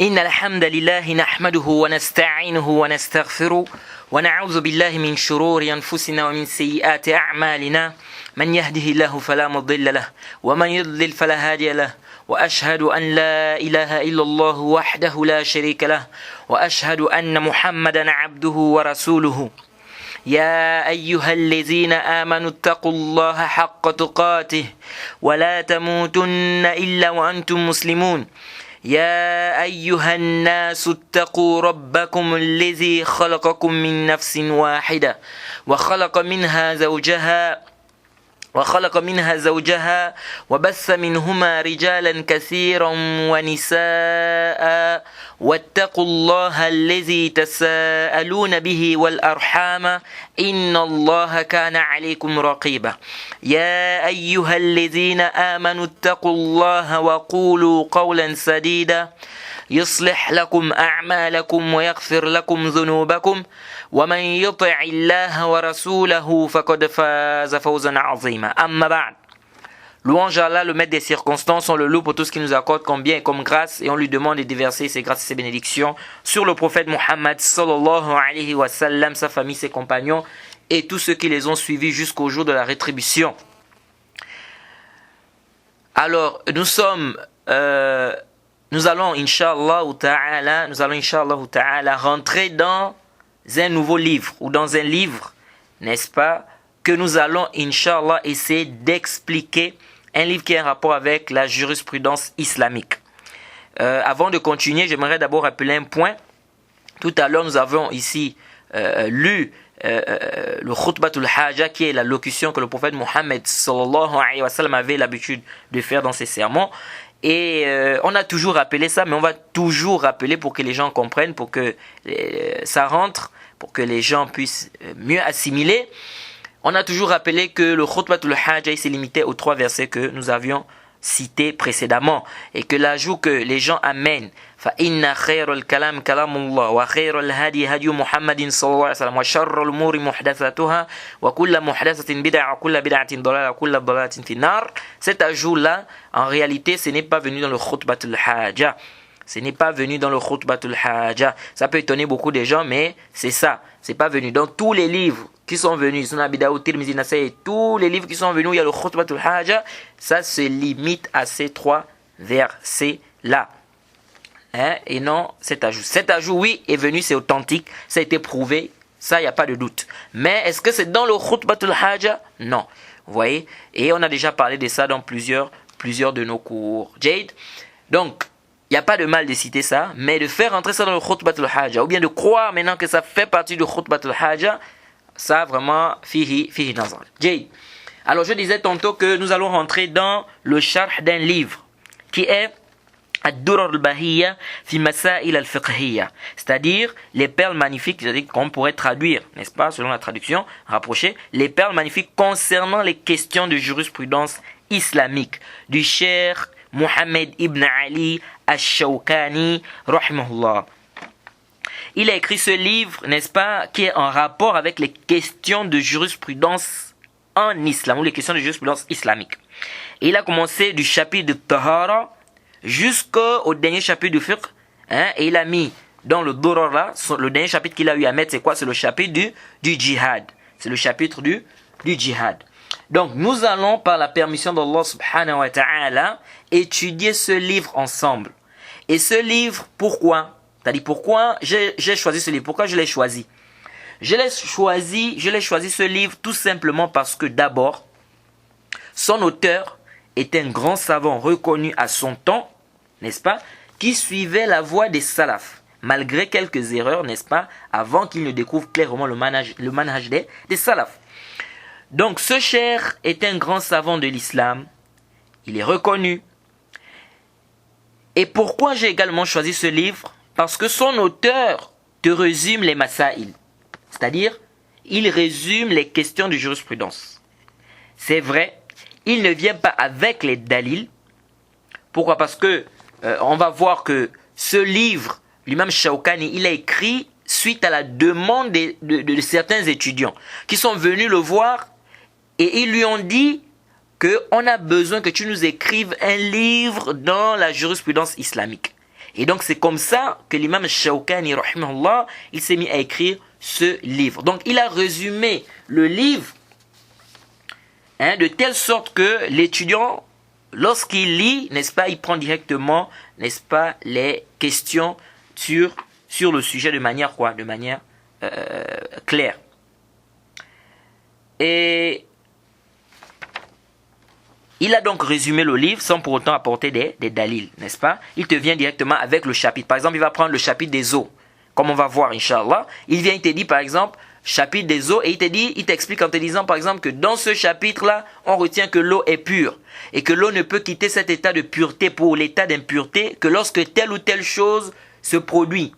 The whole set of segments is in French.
إن الحمد لله نحمده ونستعينه ونستغفره ونعوذ بالله من شرور أنفسنا ومن سيئات أعمالنا من يهده الله فلا مضل له ومن يضلل فلا هادي له وأشهد أن لا إله إلا الله وحده لا شريك له وأشهد أن محمدا عبده ورسوله يا أيها الذين آمنوا اتقوا الله حق تقاته ولا تموتن إلا وأنتم مسلمون يا أيها الناس اتقوا ربكم الذي خلقكم من نفس واحدة وخلق منها زوجها وبث منهما رجالا كثيرا ونساء واتقوا الله الذي تساءلون به والأرحام إن الله كان عليكم رقيبا يا أيها الذين آمنوا اتقوا الله وقولوا قولا سديدا يصلح لكم أعمالكم ويغفر لكم ذنوبكم ومن يطع الله ورسوله فقد فاز فوزا عظيما أما بعد. Louange à Allah, le maître des circonstances, on le loue pour tout ce qu'il nous accorde comme bien et comme grâce, et on lui demande de déverser ses grâces et ses bénédictions sur le prophète Muhammad sallallahu alayhi wa sallam, sa famille, ses compagnons et tous ceux qui les ont suivis jusqu'au jour de la rétribution. Alors, nous allons, Inch'Allah ta'ala, rentrer dans un nouveau livre, ou dans un livre, n'est-ce pas, que nous allons, Inch'Allah, essayer d'expliquer, un livre qui a un rapport avec la jurisprudence islamique. Avant de continuer, j'aimerais d'abord rappeler un point. Tout à l'heure, nous avons ici lu le khutbatul haja, qui est la locution que le prophète Mohammed sallallahu alayhi wa sallam avait l'habitude de faire dans ses sermons. Et on a toujours rappelé ça, mais on va toujours rappeler pour que les gens comprennent, pour que ça rentre, pour que les gens puissent mieux assimiler. On a toujours rappelé que le khutbatul haja s'est limité aux 3 versets que nous avions cités précédemment, et que l'ajout que les gens amènent, fa inna khayrul kalam kalamullah wa khayrul hadi hadi Muhammadin sallallahu alayhi wa sallam wa sharrul umuri muhdathatuha wa kullu muhdathatin bid'ah wa kullu bid'atin dalalah wa kullu dalalatin fi nar. Cet ajout là, en réalité, ce n'est pas venu dans le khutbatul haja. Ce n'est pas venu dans le khutbatul haja. Ça peut étonner beaucoup de gens, mais c'est ça. C'est pas venu dans tous les livres qui sont venus. Sunan Abi Daoud, Tirmizi, Nasaï, tous les livres qui sont venus, il y a le khutbatul haja. Ça se limite à ces 3 versets là. Et non cet ajout. Cet ajout, oui, est venu, c'est authentique. Ça a été prouvé. Ça, il n'y a pas de doute. Mais est-ce que c'est dans le khutbatul haja? Non. Vous voyez? Et on a déjà parlé de ça dans plusieurs de nos cours. Jade. Donc, il n'y a pas de mal de citer ça, mais de faire entrer ça dans le khutbatul haja, ou bien de croire maintenant que ça fait partie du khutbatul haja, ça vraiment, fihi nazar. Jade. Alors, je disais tantôt que nous allons rentrer dans le sharh d'un livre qui est Ad-Durar al-Bahiyya fi Masail al-Fiqhiyya, c'est-à-dire les perles magnifiques, c'est-à-dire qu'on pourrait traduire, n'est-ce pas, selon la traduction rapprochée, les perles magnifiques concernant les questions de jurisprudence islamique du Cheikh Mohammed ibn Ali al-Shawkani, rahimahullah. Il a écrit ce livre, n'est-ce pas, qui est en rapport avec les questions de jurisprudence en islam, ou les questions de jurisprudence islamique. Et il a commencé du chapitre de Tahara jusqu'au dernier chapitre du fiqh, et il a mis dans le Durar là, le dernier chapitre qu'il a eu à mettre, c'est quoi? C'est le chapitre du djihad. C'est le chapitre du djihad. Donc, nous allons, par la permission d'Allah subhanahu wa ta'ala, étudier ce livre ensemble. Et ce livre, pourquoi? C'est-à-dire, pourquoi j'ai choisi ce livre? Pourquoi je l'ai choisi? Je l'ai choisi ce livre tout simplement parce que d'abord, son auteur est un grand savant reconnu à son temps, n'est-ce pas, qui suivait la voie des salafs, malgré quelques erreurs, n'est-ce pas, avant qu'il ne découvre clairement le manhaj des salafs. Donc, ce cheikh est un grand savant de l'islam, il est reconnu. Et pourquoi j'ai également choisi ce livre? Parce que son auteur te résume les masaïl, c'est-à-dire, il résume les questions de jurisprudence. C'est vrai, il ne vient pas avec les dalils. Pourquoi? Parce que on va voir que ce livre, l'imam Shawkani, il a écrit suite à la demande de certains étudiants qui sont venus le voir et ils lui ont dit qu'on a besoin que tu nous écrives un livre dans la jurisprudence islamique. Et donc c'est comme ça que l'imam Shawkani, rahimahullah, il s'est mis à écrire ce livre. Donc il a résumé le livre de telle sorte que l'étudiant, lorsqu'il lit, n'est-ce pas, il prend directement, n'est-ce pas, les questions sur le sujet de manière quoi? De manière claire. Et il a donc résumé le livre sans pour autant apporter des dalils, n'est-ce pas? Il te vient directement avec le chapitre. Par exemple, il va prendre le chapitre des eaux, comme on va voir, Inch'Allah. Il vient, il te dit, par exemple, chapitre des eaux, et il t'explique en te disant, par exemple, que dans ce chapitre-là, on retient que l'eau est pure, et que l'eau ne peut quitter cet état de pureté pour l'état d'impureté que lorsque telle ou telle chose se produit.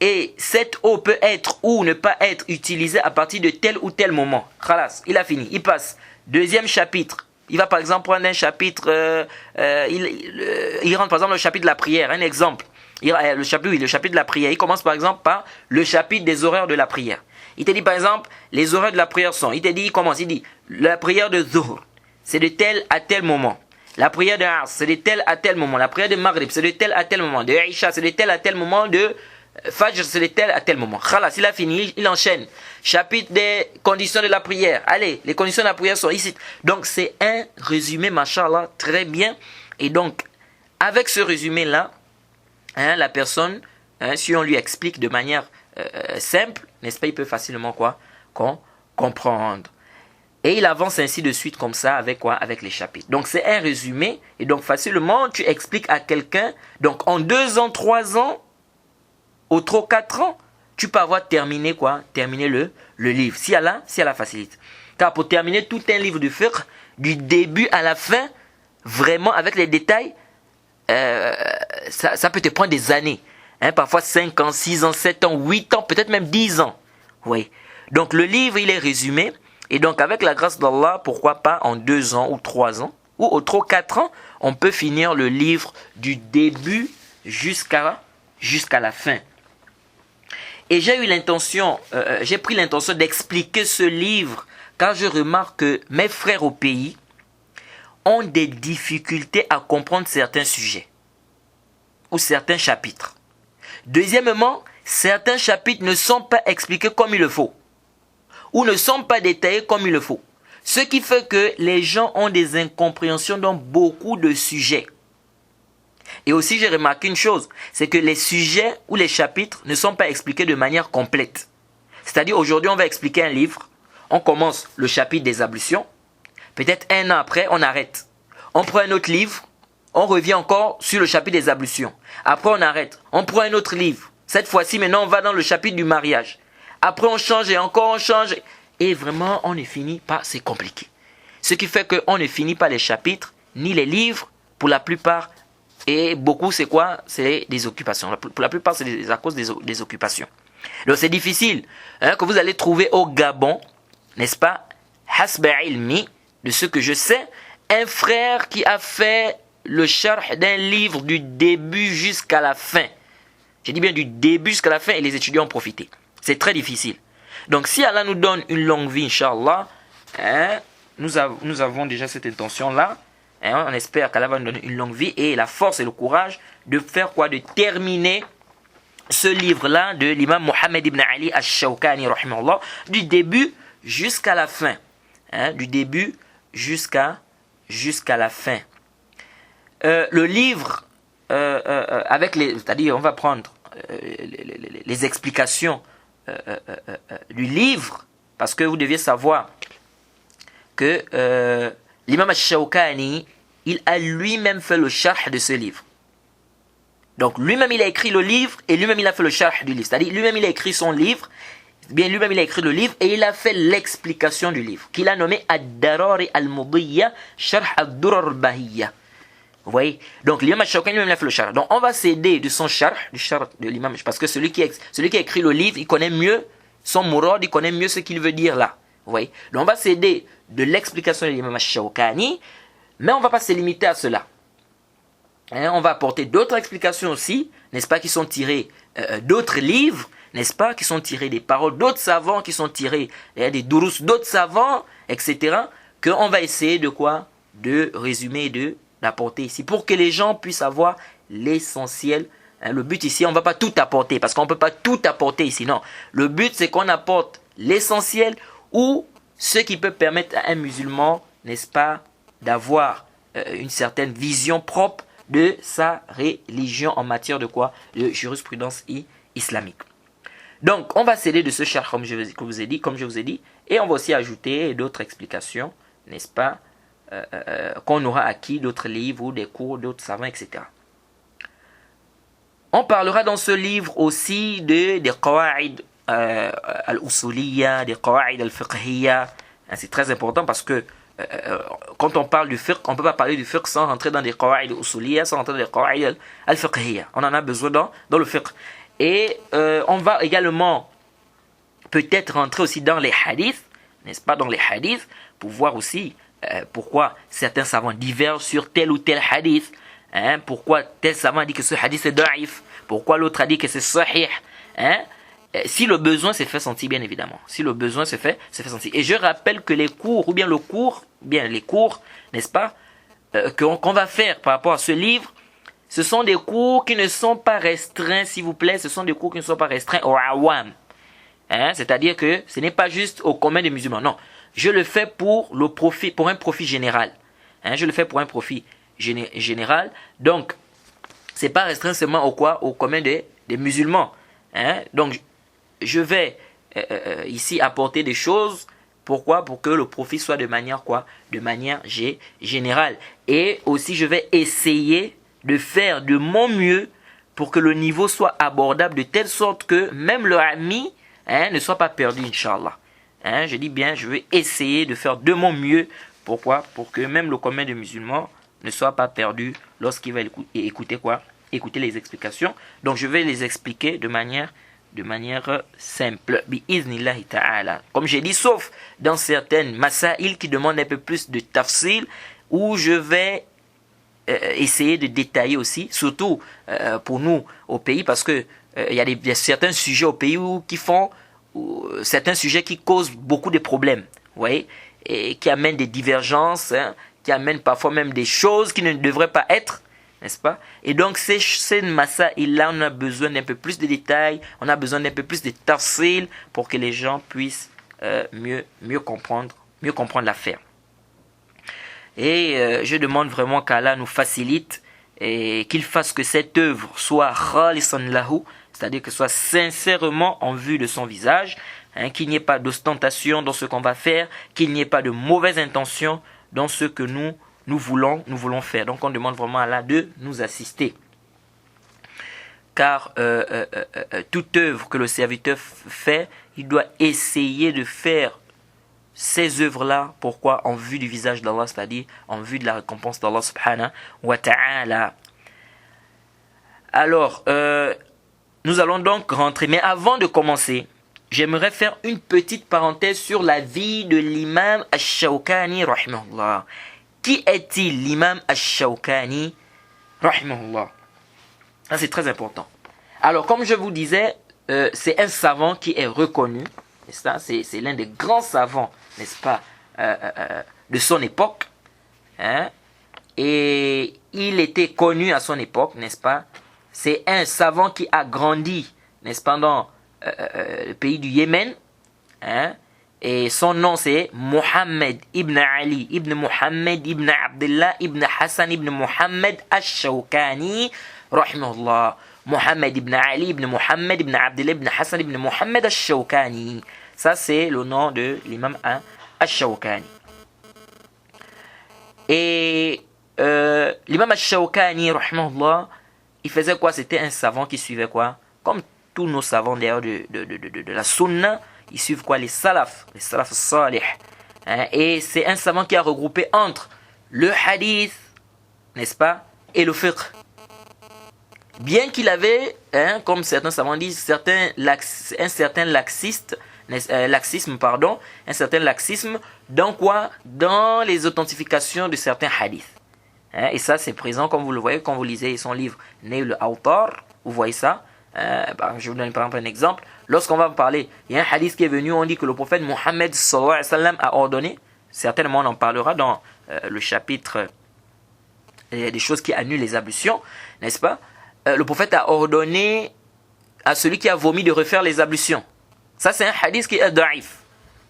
Et cette eau peut être ou ne pas être utilisée à partir de tel ou tel moment. Khalas, il a fini, il passe. Deuxième chapitre. Il va par exemple prendre un chapitre, il rentre par exemple le chapitre de la prière, un exemple. Le chapitre de la prière. Il commence par exemple par le chapitre des horaires de la prière. Il te dit par exemple, les horaires de la prière sont, il dit, la prière de Zuhr, c'est de tel à tel moment. La prière de Ars, c'est de tel à tel moment. La prière de Maghrib, c'est de tel à tel moment. De Aïcha, c'est de tel à tel moment. De Fajr, c'est de tel à tel moment. Khalas, il a fini, il enchaîne. Chapitre des conditions de la prière. Allez, les conditions de la prière sont ici. Donc, c'est un résumé, machallah, très bien. Et donc, avec ce résumé-là, la personne, si on lui explique de manière simple, n'est-ce pas, il peut facilement comprendre. Et il avance ainsi de suite comme ça avec quoi? Avec les chapitres. Donc c'est un résumé et donc facilement tu expliques à quelqu'un. Donc en 2 ans, 3 ans, au trop 4 ans, tu peux avoir terminé le livre. Si Allah facilite. Car pour terminer tout un livre du fiqh, du début à la fin, vraiment avec les détails, ça peut te prendre des années. Parfois 5 ans, 6 ans, 7 ans, 8 ans, peut-être même 10 ans. Oui. Donc le livre, il est résumé. Et donc avec la grâce d'Allah, pourquoi pas en 2 ans ou 3 ans, ou au trop 4 ans, on peut finir le livre du début jusqu'à la fin. Et j'ai pris l'intention d'expliquer ce livre, car je remarque que mes frères au pays ont des difficultés à comprendre certains sujets, ou certains chapitres. Deuxièmement, certains chapitres ne sont pas expliqués comme il le faut, ou ne sont pas détaillés comme il le faut. Ce qui fait que les gens ont des incompréhensions dans beaucoup de sujets. Et aussi, j'ai remarqué une chose, c'est que les sujets ou les chapitres ne sont pas expliqués de manière complète. C'est-à-dire, aujourd'hui, on va expliquer un livre, on commence le chapitre des ablutions, peut-être 1 an après, on arrête. On prend un autre livre, on revient encore sur le chapitre des ablutions. Après, on arrête. On prend un autre livre. Cette fois-ci, maintenant, on va dans le chapitre du mariage. Après, on change et encore on change. Et vraiment, on ne finit pas, c'est compliqué. Ce qui fait qu'on ne finit pas les chapitres, ni les livres, pour la plupart. Et beaucoup, c'est quoi? C'est des occupations. Pour la plupart, c'est à cause des occupations. Donc, c'est difficile. Que vous allez trouver au Gabon, n'est-ce pas? Hasba ilmi, de ce que je sais, un frère qui a fait le sharh d'un livre du début jusqu'à la fin. J'ai dit bien du début jusqu'à la fin et les étudiants ont profité. C'est très difficile. Donc si Allah nous donne une longue vie, Inch'Allah, nous avons déjà cette intention-là. On espère qu'Allah va nous donner une longue vie et la force et le courage de faire quoi? De terminer ce livre-là de l'imam Mohammed ibn Ali al-Shawkani, rahimahullah, du début jusqu'à la fin. Du début jusqu'à la fin. Le livre, c'est-à-dire on va prendre les explications du livre, parce que vous deviez savoir que l'imam al-Shawkani, il a lui-même fait le sharh de ce livre. Donc lui-même il a écrit le livre et lui-même il a fait le sharh du livre. C'est-à-dire lui-même il a écrit son livre, bien lui-même il a écrit le livre et il a fait l'explication du livre, qu'il a nommé Ad-Darari al-Mudiyya Sharh ad-Durar al-Bahiyya. Vous voyez? Donc l'imam al-Shawkani lui-même il a fait le sharh. Donc on va s'aider de son sharh, du sharh de l'imam, parce que celui qui a écrit le livre, il connaît mieux son murad, il connaît mieux ce qu'il veut dire là. Vous voyez? Donc on va s'aider de l'explication de l'imam al-Shawkani, mais on ne va pas se limiter à cela. On va apporter d'autres explications aussi, n'est-ce pas, qui sont tirées d'autres livres, n'est-ce pas, qui sont tirées des paroles d'autres savants, qui sont tirées des durus d'autres savants, etc., qu'on va essayer de quoi? De résumer et d'apporter ici, pour que les gens puissent avoir l'essentiel. Le but ici, on ne va pas tout apporter parce qu'on ne peut pas tout apporter ici. Non, le but c'est qu'on apporte l'essentiel ou ce qui peut permettre à un musulman, n'est-ce pas, d'avoir une certaine vision propre de sa religion en matière de quoi? De jurisprudence islamique. Donc, on va s'aider de ce charh comme je vous ai dit, et on va aussi ajouter d'autres explications, n'est-ce pas, qu'on aura acquis d'autres livres ou des cours d'autres savants, etc. On parlera dans ce livre aussi des qawa'id al-usuliyya, des qawa'id al-fiqhiyya. C'est très important parce que quand on parle du fiqh, on ne peut pas parler du fiqh sans rentrer dans des qawa'id al-usuliyya, sans rentrer dans des qawa'id al-fiqhiyya. On en a besoin dans le fiqh. Et on va également peut-être rentrer aussi dans les hadiths, n'est-ce pas, dans les hadiths, pour voir aussi pourquoi certains savants divergent sur tel ou tel hadith. Pourquoi tel savant a dit que ce hadith est da'if, pourquoi l'autre a dit que c'est sahih. Si le besoin s'est fait sentir, bien évidemment. Si le besoin s'est fait sentir. Et je rappelle que les cours, n'est-ce pas, qu'on va faire par rapport à ce livre, ce sont des cours qui ne sont pas restreints, s'il vous plaît, ce sont des cours qui ne sont pas restreints au awam. C'est-à-dire que ce n'est pas juste au commun des musulmans. Non, je le fais pour un profit général. Je le fais pour un profit général. Donc, c'est pas restreint seulement au commun des musulmans. Donc, je vais ici apporter des choses. Pourquoi? Pour que le profit soit de manière quoi? De manière générale. Et aussi, je vais essayer de faire de mon mieux pour que le niveau soit abordable de telle sorte que même le ami ne soit pas perdu, Inch'Allah. Je dis bien, je vais essayer de faire de mon mieux. Pourquoi? Pour que même le commun des musulmans ne soit pas perdu lorsqu'il va écouter les explications. Donc je vais les expliquer de manière simple. Bi'iznillahi ta'ala. Comme j'ai dit, sauf dans certaines masaïl qui demandent un peu plus de tafsil, où je vais essayer de détailler aussi, surtout pour nous au pays, parce que il y a certains sujets au pays certains sujets qui causent beaucoup de problèmes, vous voyez, et qui amènent des divergences, qui amènent parfois même des choses qui ne devraient pas être, n'est-ce pas? Et donc ces massa-là, on a besoin d'un peu plus de détails, on a besoin d'un peu plus de tafsil pour que les gens puissent mieux comprendre l'affaire. Et je demande vraiment qu'Allah nous facilite et qu'il fasse que cette œuvre soit khalisan lahu, c'est-à-dire que soit sincèrement en vue de son visage, qu'il n'y ait pas d'ostentation dans ce qu'on va faire, qu'il n'y ait pas de mauvaise intention dans ce que nous voulons faire. Donc on demande vraiment à Allah de nous assister. Car toute œuvre que le serviteur fait, il doit essayer de faire ces œuvres-là, pourquoi? En vue du visage d'Allah, c'est-à-dire en vue de la récompense d'Allah subhanahu wa ta'ala. Alors, nous allons donc rentrer. Mais avant de commencer, j'aimerais faire une petite parenthèse sur la vie de l'imam Ash-Shawkani, rahimahullah. Qui est-il, l'imam Ash-Shawkani, rahimahullah? Ça, c'est très important. Alors, comme je vous disais, c'est un savant qui est reconnu. C'est l'un des grands savants, n'est-ce pas, de son époque. Et il était connu à son époque, n'est-ce pas. C'est un savant qui a grandi, n'est-ce pas, dans le pays du Yémen. Et son nom c'est Mohammed ibn Ali ibn Mohammed ibn Abdullah ibn Hassan ibn Mohammed Ash-Shawkani, rahimahullah. Mohammed ibn Ali ibn Mohammed ibn Abdullah ibn Hassan ibn Mohammed Ash-Shawkani. Ça, c'est le nom de l'imam Ash-Shawkani. Et l'imam Ash-Shawkani, rahimahullah, il faisait quoi? C'était un savant qui suivait quoi? Comme tous nos savants d'ailleurs de la sunna, ils suivent quoi? Les salaf salih. Et c'est un savant qui a regroupé entre le hadith, n'est-ce pas, et le fiqh. Bien qu'il avait, comme certains savants disent, un certain laxisme dans quoi? Dans les authentifications de certains hadiths. Et ça, c'est présent, comme vous le voyez, quand vous lisez son livre Nail al-Awtar, vous voyez ça. Je vous donne par exemple un exemple. Lorsqu'on va parler, il y a un hadith qui est venu, on dit que le prophète Mohammed sallallahu alayhi wa sallam a ordonné, certainement on en parlera dans le chapitre des choses qui annulent les ablutions, n'est-ce pas? Le prophète a ordonné à celui qui a vomi de refaire les ablutions. Ça, c'est un hadith qui est daif.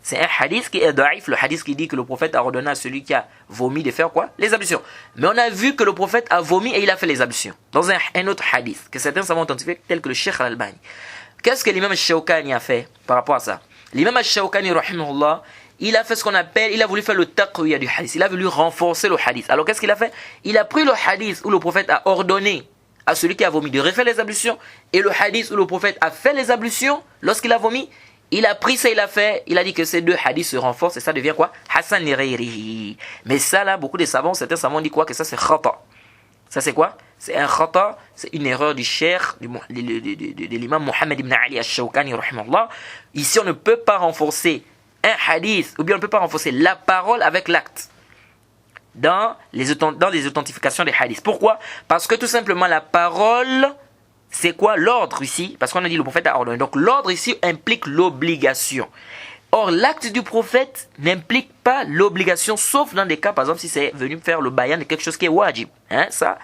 C'est un hadith qui est daif, le hadith qui dit que le prophète a ordonné à celui qui a vomi de faire quoi? Les ablutions. Mais on a vu que le prophète a vomi et il a fait les ablutions. Dans un autre hadith, que certains savants authentifiés, tel que le Cheikh Al-Albani. Qu'est-ce que l'imam Al-Shawkani a fait par rapport à ça? L'imam Al-Shawkani, rahimahullah, il a fait ce qu'on appelle, il a voulu faire le taqwiya du hadith. Il a voulu renforcer le hadith. Alors qu'est-ce qu'il a fait? Il a pris le hadith où le prophète a ordonné à celui qui a vomi de refaire les ablutions, et le hadith où le prophète a fait les ablutions lorsqu'il a vomi. Il a pris ça, il a fait, il a dit que ces deux hadiths se renforcent et ça devient quoi? Hassan li ghayrihi. Mais ça là, beaucoup de savants, certains savants disent quoi? Que ça c'est khata. Ça c'est quoi? C'est un khata, c'est une erreur du cheikh, de l'imam Mohammed ibn Ali al-Shawkani, rahimahullah. Ici on ne peut pas renforcer un hadith, ou bien on ne peut pas renforcer la parole avec l'acte dans les authentifications des hadiths. Pourquoi? Parce que tout simplement la parole, c'est quoi l'ordre ici? Parce qu'on a dit le prophète a ordonné. Donc l'ordre ici implique l'obligation. Or l'acte du prophète n'implique pas l'obligation, sauf dans des cas, par exemple, si c'est venu faire le bayan de quelque chose qui est wajib. Hein, ça,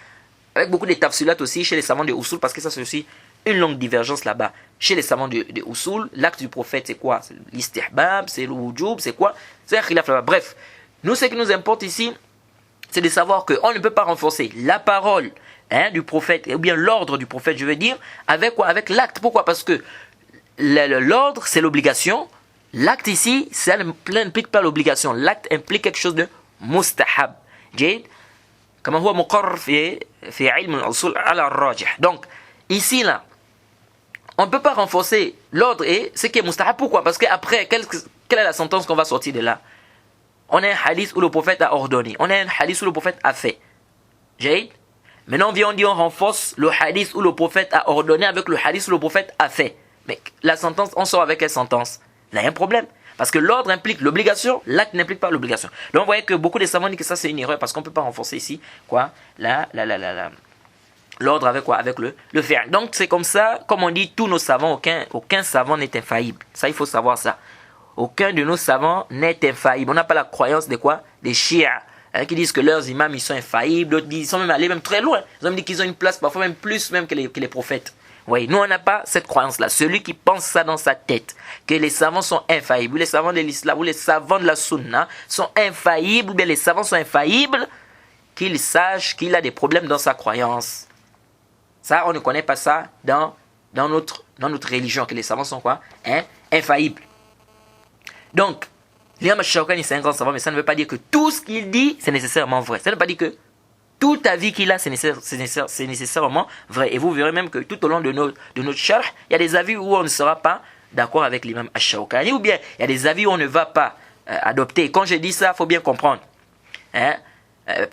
avec beaucoup de tafsilat aussi chez les savants de Usul, parce que ça c'est aussi une longue divergence là-bas. Chez les savants de Usul, l'acte du prophète c'est quoi? C'est l'istihbab, c'est le wujub, c'est quoi? C'est un khilaf là-bas. Bref, nous ce qui nous importe ici, c'est de savoir qu'on ne peut pas renforcer la parole du prophète, ou bien l'ordre du prophète, je veux dire, avec quoi? Avec l'acte. Pourquoi? Parce que l'ordre, c'est l'obligation. L'acte ici, ça n'implique pas l'obligation. L'acte implique quelque chose de mustahab. Donc, ici, là, on ne peut pas renforcer l'ordre et ce qui est mustahab. Pourquoi? Parce qu'après, quelle est la sentence qu'on va sortir de là? On a un hadith où le prophète a ordonné. On a un hadith où le prophète a fait. Maintenant, on dit on renforce le hadith où le prophète a ordonné avec le hadith où le prophète a fait. Mais la sentence, on sort avec quelle sentence? Là, il y a un problème. Parce que l'ordre implique l'obligation, l'acte n'implique pas l'obligation. Donc, vous voyez que beaucoup de savants disent que ça, c'est une erreur parce qu'on ne peut pas renforcer ici, quoi, l'ordre avec quoi? Avec le faire. Donc, c'est comme ça, comme on dit, tous nos savants, aucun savant n'est infaillible. Ça, il faut savoir ça. Aucun de nos savants n'est infaillible. On n'a pas la croyance de quoi? Des chiites. Qui disent que leurs imams ils sont infaillibles, d'autres disent ils sont même allés même très loin. Ils ont dit qu'ils ont une place parfois même plus même que les prophètes. Oui, nous on n'a pas cette croyance-là. Celui qui pense ça dans sa tête, que les savants sont infaillibles, ou les savants de l'islam, ou les savants de la sunna sont infaillibles, ou bien les savants sont infaillibles, qu'il sache qu'il a des problèmes dans sa croyance. Ça, on ne connaît pas ça dans notre religion, que les savants sont quoi? Infaillibles. Donc, l'imam Al-Shawkani c'est un grand savant, mais ça ne veut pas dire que tout ce qu'il dit, c'est nécessairement vrai. Ça ne veut pas dire que tout avis qu'il a, c'est nécessairement vrai. Et vous verrez même que tout au long de notre sharh, il y a des avis où on ne sera pas d'accord avec l'imam Al-Shawkani, ou bien il y a des avis où on ne va pas adopter. Et quand je dis ça, il faut bien comprendre.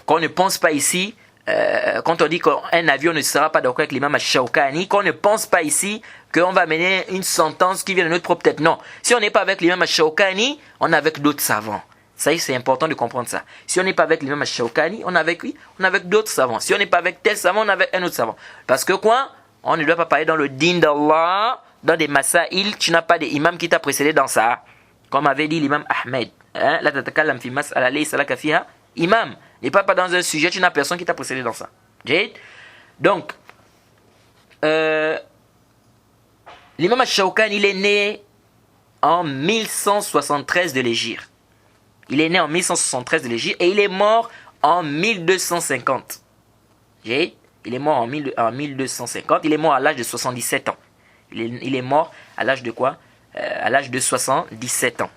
Qu'on ne pense pas ici, quand on dit qu'un avis, on ne sera pas d'accord avec l'imam Al-Shawkani, qu'on ne pense pas ici qu'on va mener une sentence qui vient de notre propre tête. Non. Si on n'est pas avec l'imam Al-Shawkani, on est avec d'autres savants. Ça, c'est important de comprendre ça. Si on n'est pas avec l'imam Al-Shawkani, on est avec lui, on est avec d'autres savants. Si on n'est pas avec tel savant, on est avec un autre savant. Parce que quoi? On ne doit pas parler dans le din d'Allah, dans des masaïl, tu n'as pas d'imam qui t'a précédé dans ça. Comme avait dit l'imam Ahmed. La tatakallam fi mas'ala laysa laka fiha imam. N'est pas dans un sujet, tu n'as personne qui t'a précédé dans ça. Donc, l'imam Al-Shawkani, il est né en 1173 de l'Hégire. Il est né en 1173 de l'Hégire et il est mort en 1250. Il est mort en 1250. Il est mort à l'âge de 77 ans. Il est mort à l'âge de quoi? À l'âge de 77 ans.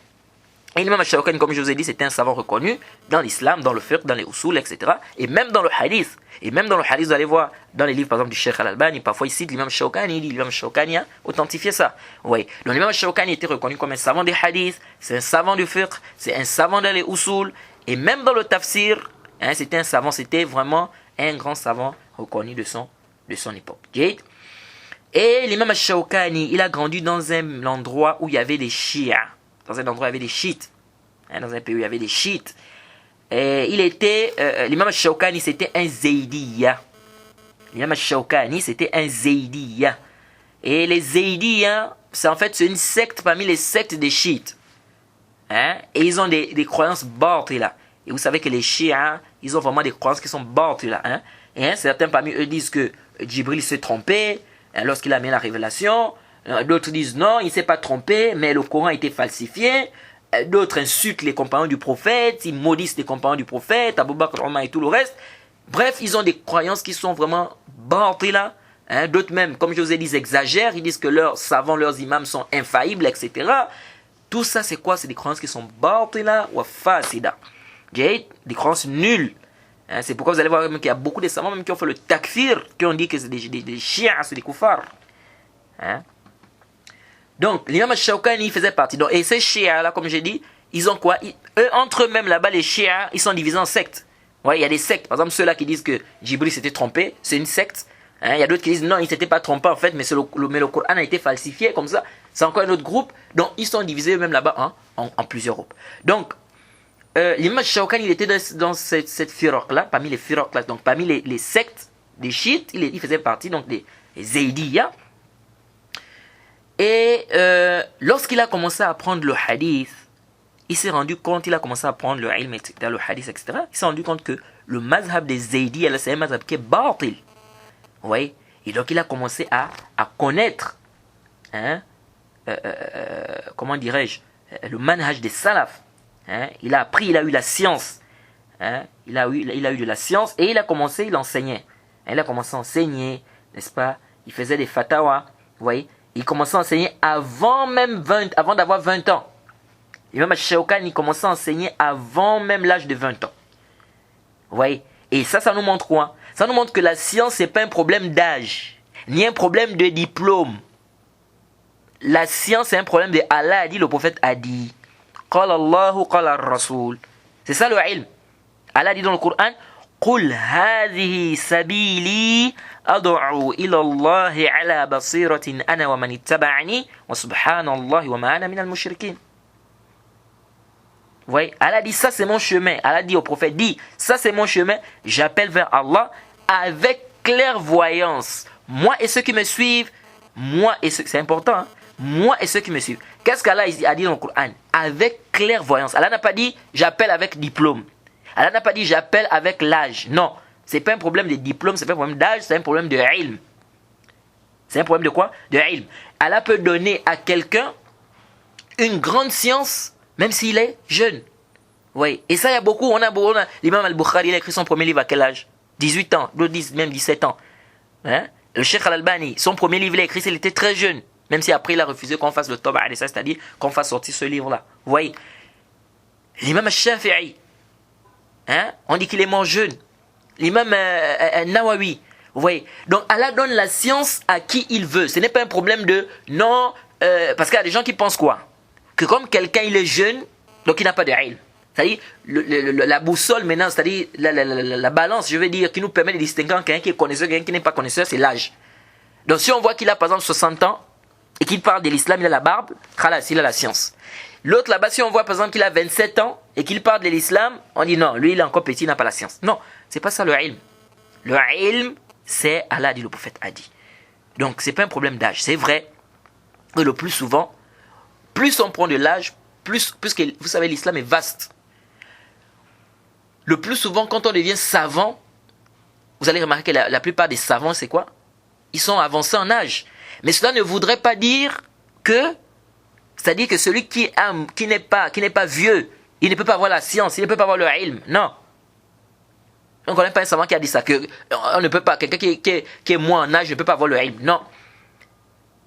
Et l'imam Al-Shawkani, comme je vous ai dit, c'était un savant reconnu dans l'islam, dans le fiqh, dans les usul, etc. Et même dans le hadith. Et même dans le hadith, vous allez voir, dans les livres, par exemple, du Cheikh Al-Albani, parfois il cite l'imam Al-Shawkani, il dit l'imam Al-Shawkani a authentifié ça. Oui. Donc l'imam Al-Shawkani était reconnu comme un savant des hadiths, c'est un savant du fiqh, c'est un savant dans les usul. Et même dans le tafsir, c'était un savant, c'était vraiment un grand savant reconnu de son époque. Et l'imam Al-Shawkani, il a grandi dans un endroit où il y avait des chiites. Dans un endroit où il y avait des chiites. Dans un pays où il y avait des chiites. Et l'imam Al-Shawkani, c'était un Zaydiya. L'imam Al-Shawkani, c'était un Zaydiya. Et les Zaydiya, c'est une secte parmi les sectes des chiites. Et ils ont des croyances bortées là. Et vous savez que les chiites, ils ont vraiment des croyances qui sont battles là. Hein? Et certains parmi eux disent que Djibril s'est trompé lorsqu'il a mis la révélation. D'autres disent non, il ne s'est pas trompé, mais le Coran a été falsifié. D'autres insultent les compagnons du prophète, ils maudissent les compagnons du prophète, Abu Bakr, Omar et tout le reste. Bref, ils ont des croyances qui sont vraiment battles là. Hein? D'autres même, comme je vous ai dit, exagèrent. Ils disent que leurs savants, leurs imams sont infaillibles, etc. Tout ça, c'est quoi? C'est des croyances qui sont batila ou fasida. Des croyances nulles. Hein, c'est pourquoi vous allez voir qu'il y a beaucoup de savants même qui ont fait le takfir, qui ont dit que c'est des chiens, c'est des koufars. Hein? Donc, l'imam Shawkani faisait partie. Donc, et ces chiens là, comme j'ai dit, ils ont quoi? Eux, entre eux-mêmes, là-bas, les chiens, ils sont divisés en sectes. Ouais, il y a des sectes. Par exemple, ceux-là qui disent que Djibril s'était trompé, c'est une secte. Hein, il y a d'autres qui disent non, il ne s'était pas trompé en fait, mais le Coran a été falsifié comme ça. C'est encore un autre groupe. Donc, ils sont divisés eux-mêmes là-bas hein, en plusieurs groupes. Donc, l'imam Shawkani, il était dans cette firaq-là, parmi les firaq-là, donc parmi les sectes des chiites, il faisait partie donc des Zaydiyya. Et lorsqu'il a commencé à apprendre le hadith, il s'est rendu compte, il a commencé à apprendre le ilm, etc., le hadith, etc., il s'est rendu compte que le mazhab des Zaydiyya, c'est un mazhab qui est batil. Vous voyez? Et donc il a commencé à connaître, hein, comment dirais-je, le manhaj des salaf. Hein? Il a appris, il a eu la science. Hein? Il a eu de la science et il a commencé, il enseignait. Il a commencé à enseigner, n'est-ce pas? Il faisait des fatawas, vous voyez? Il commençait à enseigner avant d'avoir 20 ans. L'imam Shawkani, il commençait à enseigner avant même l'âge de 20 ans. Vous voyez? Et ça nous montre quoi? Ça nous montre que la science, ce n'est pas un problème d'âge, ni un problème de diplôme. La science, c'est un problème de Allah a dit, le prophète a dit. Qala Allahu, qala Rasul. C'est ça le ilm. Allah dit dans le Coran, Qul hadhihi sabili ad'u ila Allahi ala basiratin ana wa man ittaba'ani wa subhanallahi wa ma ana minal mushrikin. Vous voyez, Allah dit ça c'est mon chemin. Allah dit au prophète, dit ça c'est mon chemin. J'appelle vers Allah avec clairvoyance. Moi et ceux qui me suivent, c'est important, hein? Moi et ceux qui me suivent. Qu'est-ce qu'Allah a dit dans le Coran? Avec clairvoyance. Allah n'a pas dit j'appelle avec diplôme. Allah n'a pas dit j'appelle avec l'âge. Non, c'est pas un problème de diplôme, c'est pas un problème d'âge, c'est un problème de ilm. C'est un problème de quoi? De ilm. Allah peut donner à quelqu'un une grande science même s'il est jeune. Oui. Et ça, il y a beaucoup. L'imam al-Bukhari, il a écrit son premier livre à quel âge? 18 ans, d'autres disent même 17 ans. Hein? Le Cheikh al-Albani, son premier livre, il a écrit, il était très jeune. Même si après, il a refusé qu'on fasse le Toba, c'est-à-dire qu'on fasse sortir ce livre-là. Vous voyez? L'imam al-Shafi'i, hein? On dit qu'il est mort jeune. L'imam Nawawi. Vous voyez? Donc, Allah donne la science à qui il veut. Ce n'est pas un problème de non. Parce qu'il y a des gens qui pensent quoi? Que comme quelqu'un il est jeune, donc il n'a pas de ilm. C'est-à-dire la boussole maintenant, c'est-à-dire la balance, je veux dire, qui nous permet de distinguer quelqu'un qui est connaisseur, quelqu'un qui n'est pas connaisseur, c'est l'âge. Donc si on voit qu'il a par exemple 60 ans et qu'il parle de l'islam, il a la barbe, khalas, il a la science. L'autre là-bas, si on voit par exemple qu'il a 27 ans et qu'il parle de l'islam, on dit non, lui il est encore petit, il n'a pas la science. Non, c'est pas ça le ilm. Le ilm, c'est Allah dit, le prophète a dit. Donc c'est pas un problème d'âge. C'est vrai que le plus souvent, plus on prend de l'âge, puisque vous savez l'islam est vaste. Le plus souvent, quand on devient savant, vous allez remarquer que la plupart des savants, c'est quoi? Ils sont avancés en âge. Mais cela ne voudrait pas dire que, c'est-à-dire que celui qui n'est pas vieux, il ne peut pas avoir la science, il ne peut pas avoir le ilm. Non. On ne connaît pas un savant qui a dit ça, que on ne peut pas, quelqu'un qui est moins en âge ne peut pas avoir le ilm. Non.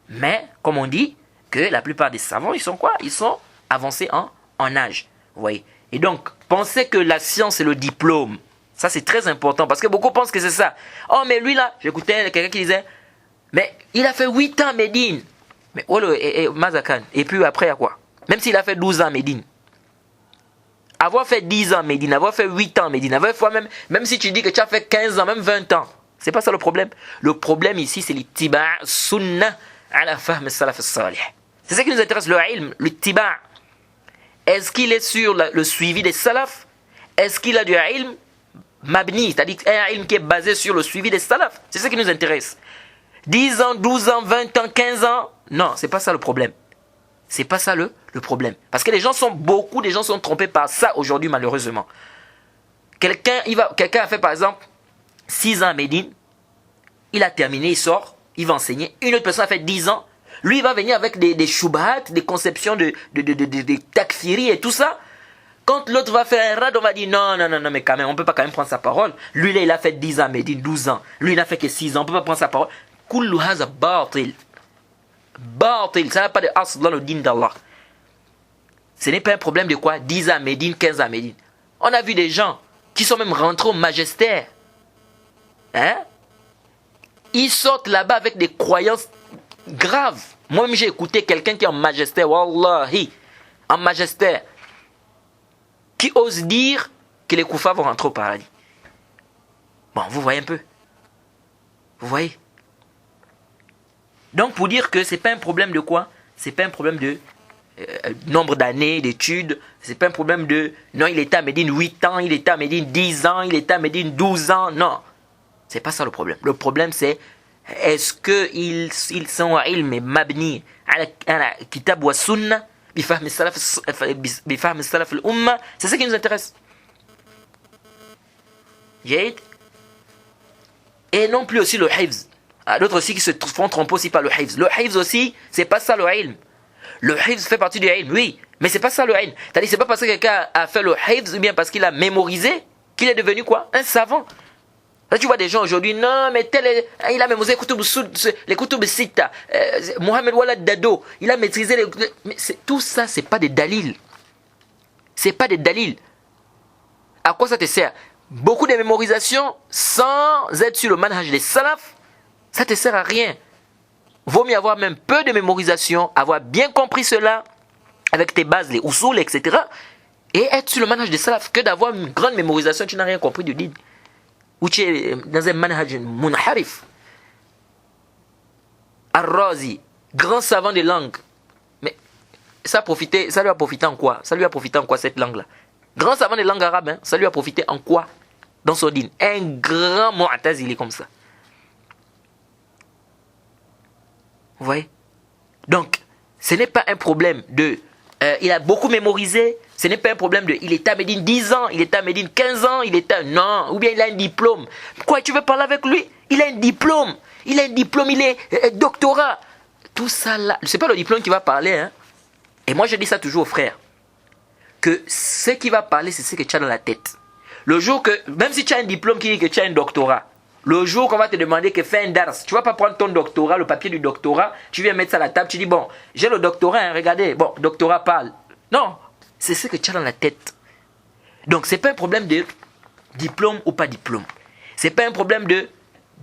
Mais, comme on dit, que la plupart des savants, ils sont quoi? Ils sont avancés en âge. Vous voyez? Et donc, pensez que la science est le diplôme. Ça, c'est très important parce que beaucoup pensent que c'est ça. Oh, mais lui là, j'écoutais quelqu'un qui disait, mais il a fait 8 ans à Médine. Mais Mazakan. Et puis après, il y a quoi? Même s'il a fait 12 ans à Médine. Avoir fait 10 ans à Médine, avoir fait 8 ans à Médine, même si tu dis que tu as fait 15 ans, même 20 ans, c'est pas ça le problème. Le problème ici, c'est l'ittiba' sunnah ala fahm salaf salih. C'est ça qui nous intéresse, le ilm, l'ittiba'. Est-ce qu'il est sur le suivi des salafs? Est-ce qu'il a du ilm mabni, c'est-à-dire un ilm qui est basé sur le suivi des salafs? C'est ça qui nous intéresse. 10 ans, 12 ans, 20 ans, 15 ans, non, c'est pas ça le problème. C'est pas ça le problème. Parce que beaucoup des gens sont trompés par ça aujourd'hui, malheureusement. Quelqu'un a fait par exemple 6 ans à Médine, il a terminé, il sort, il va enseigner. Une autre personne a fait 10 ans, lui il va venir avec des shubhat, des conceptions de takfiri et tout ça. Quand l'autre va faire un rad, on va dire non, mais quand même, on ne peut pas quand même prendre sa parole. Lui là, il a fait 10 ans à Médine, 12 ans. Lui il n'a fait que 6 ans, on ne peut pas prendre sa parole. Kullu haza batil. Batil, ça n'a pas de asl dans le din d'Allah. Ce n'est pas un problème de quoi 10 ans à Médine, 15 ans à Médine. On a vu des gens qui sont même rentrés au magistère. Hein? Ils sortent là-bas avec des croyances graves. Moi-même, j'ai écouté quelqu'un qui est en magistère, wallahi, en magistère, qui ose dire que les koufars vont rentrer au paradis. Bon, vous voyez un peu. Vous voyez? Donc, pour dire que ce n'est pas un problème de quoi? Ce n'est pas un problème de nombre d'années d'études. Ce n'est pas un problème de non, il était à Médine 8 ans, il était à Médine 10 ans, il était à Médine 12 ans. Non. C'est pas ça le problème. Le problème, c'est est-ce qu'ils sont à ilm mabni ala kitab wa sunna bifahmi salaf al-umma. C'est ça qui nous intéresse. Et non plus aussi le hifz. D'autres aussi qui se font tromper aussi par le hifz. Le hifz aussi, c'est pas ça le ilm. Le hifz fait partie du ilm, oui, mais c'est pas ça le ilm. C'est-à-dire, c'est pas parce que quelqu'un a fait le hifz ou bien parce qu'il a mémorisé qu'il est devenu quoi? Un savant. Là, tu vois des gens aujourd'hui, non, mais il a mémorisé les Kutub Sita, Mohamed Walad Dado, il a maîtrisé mais tout ça, c'est pas des dalils. C'est pas des dalils. À quoi ça te sert? Beaucoup de mémorisation sans être sur le manhaj des salaf, ça te sert à rien. Vaut mieux avoir même peu de mémorisation, avoir bien compris cela, avec tes bases, les usul, etc. Et être sur le manhaj des salaf, que d'avoir une grande mémorisation, tu n'as rien compris du din. Ou tu es dans un manhaj munharif. Ar-Razi, grand savant des langues. Mais ça lui a profité en quoi? Ça lui a profité en quoi cette langue-là? Grand savant des langues arabes, hein, ça lui a profité en quoi? Dans son din. Un grand mu'tazili comme ça. Vous voyez? Donc, ce n'est pas un problème de... il a beaucoup mémorisé. Ce n'est pas un problème de... Il est à Médine 10 ans, il est à Médine 15 ans, il est à... Non, ou bien il a un diplôme. Pourquoi tu veux parler avec lui? Il a un diplôme. Il est doctorat. Tout ça là... Ce n'est pas le diplôme qui va parler. Hein? Et moi, je dis ça toujours aux frères. Que ce qui va parler, c'est ce que tu as dans la tête. Le jour que... Même si tu as un diplôme qui dit que tu as un doctorat, le jour qu'on va te demander que fais un dars, tu ne vas pas prendre ton doctorat, le papier du doctorat, tu viens mettre ça à la table, tu dis, bon, j'ai le doctorat, hein, regardez, bon, doctorat parle. Non, c'est ce que tu as dans la tête. Donc, ce n'est pas un problème de diplôme ou pas diplôme. Ce n'est pas un problème de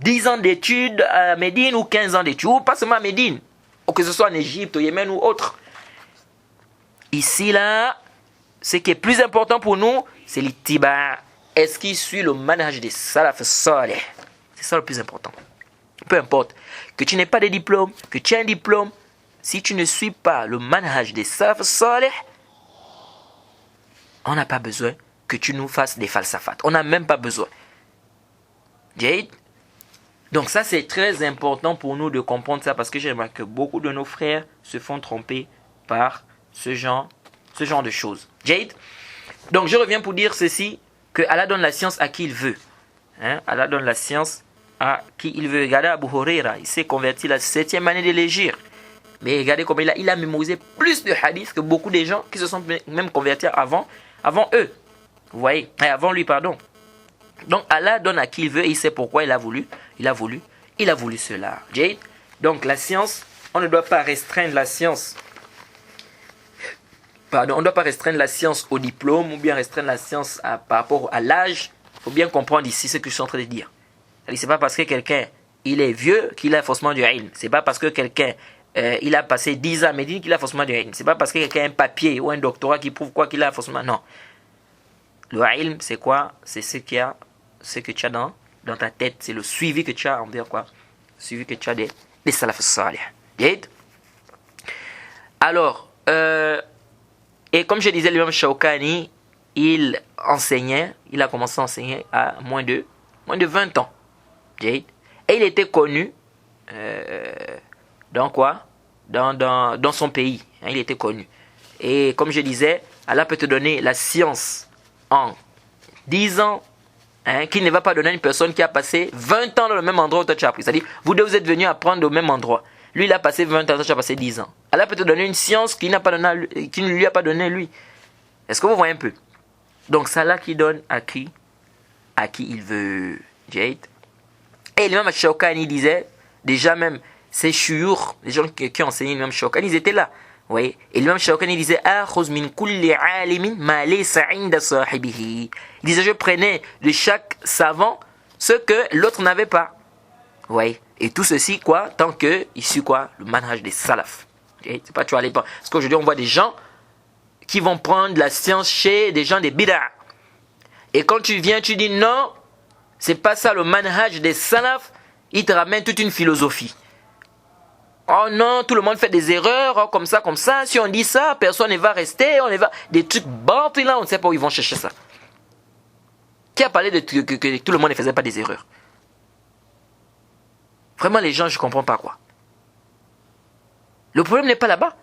10 ans d'études à Médine ou 15 ans d'études, ou pas seulement à Médine, ou que ce soit en Égypte, au Yémen ou autre. Ici, là, ce qui est plus important pour nous, c'est l'ittiba. Est-ce qu'il suit le manhaj des salaf salih? C'est ça le plus important. Peu importe que tu n'aies pas de diplôme, que tu aies un diplôme, si tu ne suis pas le manhaj des salaf salih, on n'a pas besoin que tu nous fasses des falsafat. On n'a même pas besoin. Jade? Donc ça, c'est très important pour nous de comprendre ça parce que j'ai remarqué que beaucoup de nos frères se font tromper par ce genre de choses. Jade? Donc je reviens pour dire ceci, que Allah donne la science à qui il veut. Hein? Allah donne la science à qui il veut. Regardez Abu Huraira, il s'est converti la 7e année de l'Hégire. Mais regardez comment il a mémorisé plus de hadiths que beaucoup de gens qui se sont même convertis avant eux. Vous voyez? Avant lui, pardon. Donc Allah donne à qui il veut et il sait pourquoi il a voulu cela. Jade? Donc la science, on ne doit pas restreindre la science. Pardon, on ne doit pas restreindre la science au diplôme ou bien restreindre la science par rapport à l'âge. Il faut bien comprendre ici ce que je suis en train de dire. C'est pas parce que quelqu'un il est vieux qu'il a forcément du ilm. C'est pas parce que quelqu'un il a passé 10 ans à Médine qu'il a forcément du ilm. C'est pas parce que quelqu'un a un papier ou un doctorat qui prouve quoi qu'il a forcément. Non. Le ilm, c'est quoi? C'est ce que tu as dans ta tête. C'est le suivi que tu as envers quoi? Le suivi que tu as des salaf salih. Alors, et comme je disais, l'imam Shawkani, il a commencé à enseigner à moins de 20 ans. Et il était connu dans quoi? Dans son pays. Hein, il était connu. Et comme je disais, Allah peut te donner la science en 10 ans, qu'il ne va pas donner à une personne qui a passé 20 ans dans le même endroit où toi tu as appris. C'est-à-dire, vous deux vous êtes venus apprendre au même endroit. Lui, il a passé 20 ans, toi tu as passé 10 ans. Allah peut te donner une science qu'il ne lui a pas donné lui. Est-ce que vous voyez un peu? Donc, c'est Allah qui donne à qui il veut. Jade. Et l'imam Shawkani disait, déjà même, ces shuyukh, les gens qui enseignaient l'imam Shawkani, ils étaient là. Oui. Et l'imam Shawkani disait, Akhuz min kulli alimin ma laysa inda sahibihi. Il disait, je prenais de chaque savant ce que l'autre n'avait pas. Oui. Et tout ceci, quoi, tant que, issu quoi, le manhaj des salaf. C'est pas tu vas aller pas. Parce qu'aujourd'hui, on voit des gens qui vont prendre la science chez des gens des bid'a. Et quand tu viens, tu dis non, c'est pas ça le manhaj des salaf, ils te ramènent toute une philosophie. Oh non, tout le monde fait des erreurs, oh, comme ça, si on dit ça, personne ne va rester, on va... Des trucs bantés là, on ne sait pas où ils vont chercher ça. Qui a parlé de que tout le monde ne faisait pas des erreurs? Vraiment, les gens, je ne comprends pas quoi. Le problème n'est pas là-bas.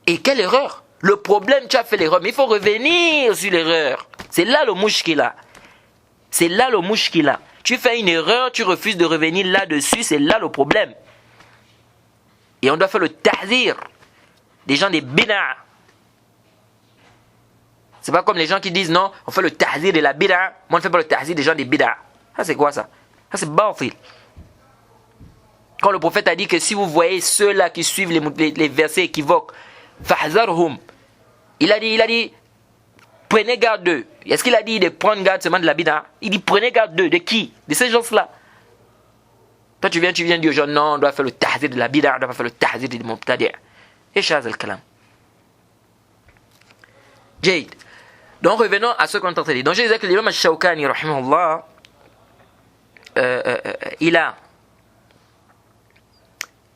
Et quelle erreur? Le problème, tu as fait l'erreur, mais il faut revenir sur l'erreur. C'est là le mouchkila. C'est là le mouchkila. Tu fais une erreur, tu refuses de revenir là-dessus, c'est là le problème. Et on doit faire le tahzir des gens des bid'a. C'est pas comme les gens qui disent non, on fait le tahzir de la bid'a. Moi, on ne fait pas le tahzir des gens des bid'a. Ça, c'est quoi ça? Ça, c'est batil. Quand le prophète a dit que si vous voyez ceux-là qui suivent les versets équivoques, fahzarhum, il a dit, prenez garde d'eux. Est-ce qu'il a dit de prendre garde seulement de la bid'a? Il dit prenez garde d'eux. De qui? De ces gens-là. Toi, tu viens dire aux gens, non, on doit faire le tahzir de la bid'a, on ne doit pas faire le tahzir de mubtadi'. Et chaz al-kalam. Jade. Donc, revenons à ce qu'on est en train de dire. Donc, je disais que l'imam al-Shawkani, rahimahullah,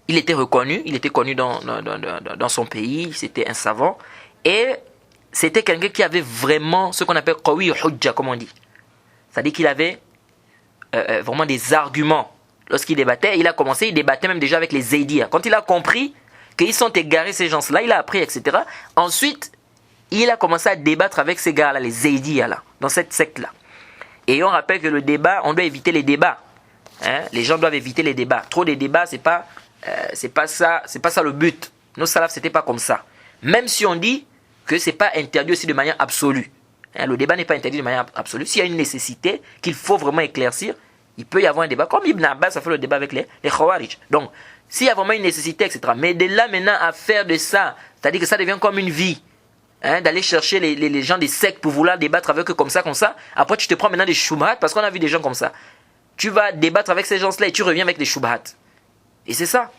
il était reconnu, il était connu dans son pays, c'était un savant, et c'était quelqu'un qui avait vraiment ce qu'on appelle qawi hujja, comme on dit. C'est-à-dire qu'il avait vraiment des arguments. Lorsqu'il débattait, il débattait même déjà avec les Zaydiyya. Quand il a compris qu'ils sont égarés ces gens-là, il a appris, etc. Ensuite, il a commencé à débattre avec ces gars-là, les Zaydiyya, là, dans cette secte-là. Et on rappelle que le débat, on doit éviter les débats. Les gens doivent éviter les débats. Trop de débats, c'est pas ça le but. Nos salafs, c'était pas comme ça. Même si on dit que c'est pas interdit aussi de manière absolue. Le débat n'est pas interdit de manière absolue. S'il y a une nécessité qu'il faut vraiment éclaircir, il peut y avoir un débat. Comme Ibn Abbas a fait le débat avec les Khawarij. Donc, s'il y a vraiment une nécessité, etc. Mais de là maintenant à faire de ça, c'est-à-dire que ça devient comme une vie. D'aller chercher les gens des sectes pour vouloir débattre avec eux comme ça. Après, tu te prends maintenant des shubhat parce qu'on a vu des gens comme ça. Tu vas débattre avec ces gens-là et tu reviens avec des shubhat. Et c'est ça.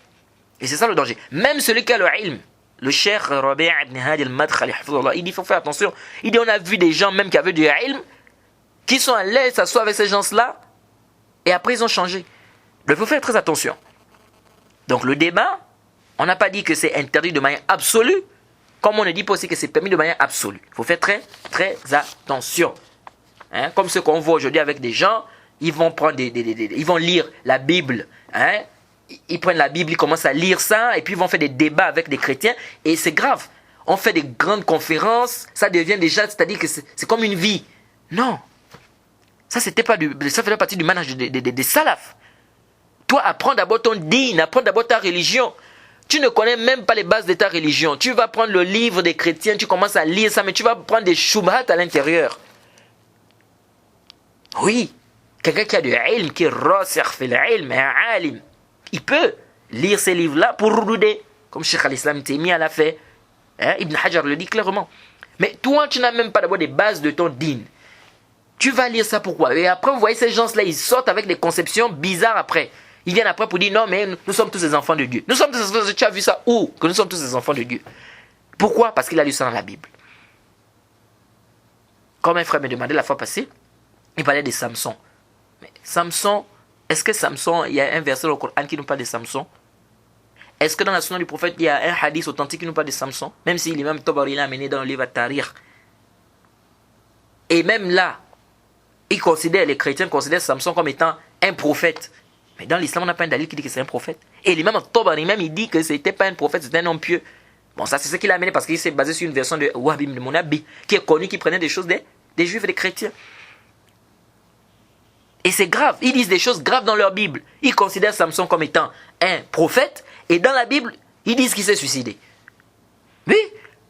Et c'est ça le danger. Même celui qui a le ilm, le cheikh Rabi' ibn Hadi al-Madkhali, il dit, il faut faire attention. Il dit, on a vu des gens même qui avaient du ilm, qui sont allés s'asseoir avec ces gens-là, et après ils ont changé. Donc il faut faire très attention. Donc le débat, on n'a pas dit que c'est interdit de manière absolue, comme on ne dit pas aussi que c'est permis de manière absolue. Il faut faire très, très attention. Comme ce qu'on voit aujourd'hui avec des gens, ils vont prendre ils vont lire la Bible. Ils prennent la Bible, ils commencent à lire ça, et puis ils vont faire des débats avec des chrétiens, et c'est grave. On fait des grandes conférences, ça devient déjà, c'est-à-dire que c'est comme une vie. Non. Ça faisait partie du manhaj des salafs. Toi, apprends d'abord ton din, apprends d'abord ta religion. Tu ne connais même pas les bases de ta religion. Tu vas prendre le livre des chrétiens, tu commences à lire ça, mais tu vas prendre des shubhat à l'intérieur. Oui. Quelqu'un qui a du ilm, qui est rasikh fil ilm, un alim, il peut lire ces livres-là pour rouder, comme Cheikh al-Islam Taymiyyah l'a fait. Ibn Hajar le dit clairement. Mais toi, tu n'as même pas d'abord des bases de ton din. Tu vas lire ça pourquoi? Et après, vous voyez ces gens-là, ils sortent avec des conceptions bizarres après. Ils viennent après pour dire non, mais nous sommes tous des enfants de Dieu. Nous sommes tous des enfants de Dieu. Tu as vu ça où? Que nous sommes tous des enfants de Dieu. Pourquoi? Parce qu'il a lu ça dans la Bible. Comme un frère me demandait la fois passée, il parlait de Samson. Mais Samson, est-ce que Samson, il y a un verset dans le Coran qui nous parle de Samson? Est-ce que dans la sunna du prophète, il y a un hadith authentique qui nous parle de Samson? Même si l'imam Tabari l'a amené dans le livre At-Tarikh. Et même là, les chrétiens considèrent Samson comme étant un prophète. Mais dans l'islam, on n'a pas un dalil qui dit que c'est un prophète. Et l'imam Tabari même, il dit que ce n'était pas un prophète, c'était un homme pieux. Bon, ça c'est ce qu'il a amené parce qu'il s'est basé sur une version de Wahb ibn Munabbi, qui est connu, qui prenait des choses des des juifs et des chrétiens. Et c'est grave. Ils disent des choses graves dans leur Bible. Ils considèrent Samson comme étant un prophète. Et dans la Bible, ils disent qu'il s'est suicidé. Oui,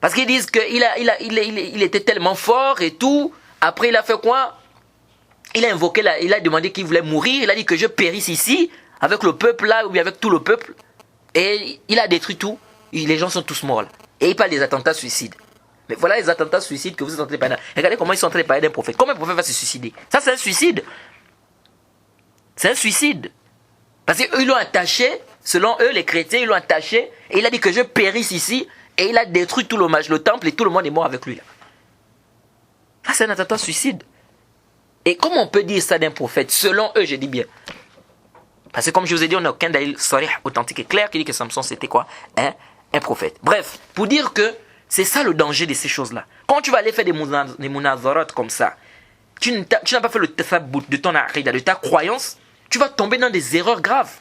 parce qu'ils disent qu'il était tellement fort et tout. Après, il a fait quoi? Il a invoqué, il a demandé qu'il voulait mourir. Il a dit que je périsse ici, avec le peuple là, ou bien avec tout le peuple. Et il a détruit tout. Les gens sont tous morts là. Et il parle des attentats suicides. Mais voilà les attentats suicides que vous êtes en train de parler. Regardez comment ils sont en train de parler d'un prophète. Comment un prophète va se suicider? Ça, c'est un suicide. C'est un suicide. Parce qu'ils l'ont attaché, selon eux, les chrétiens, ils l'ont attaché. Et il a dit que je périsse ici. Et il a détruit tout le temple, et tout le monde est mort avec lui. Là. Ça, c'est un attentat suicide. Et comment on peut dire ça d'un prophète? Selon eux, je dis bien. Parce que comme je vous ai dit, on n'a aucun dalil sarih authentique et clair qui dit que Samson c'était quoi? Un prophète. Bref, pour dire que c'est ça le danger de ces choses-là. Quand tu vas aller faire des munazarat comme ça, tu n'as pas fait le tathabout de ton aqidah, de ta croyance, tu vas tomber dans des erreurs graves.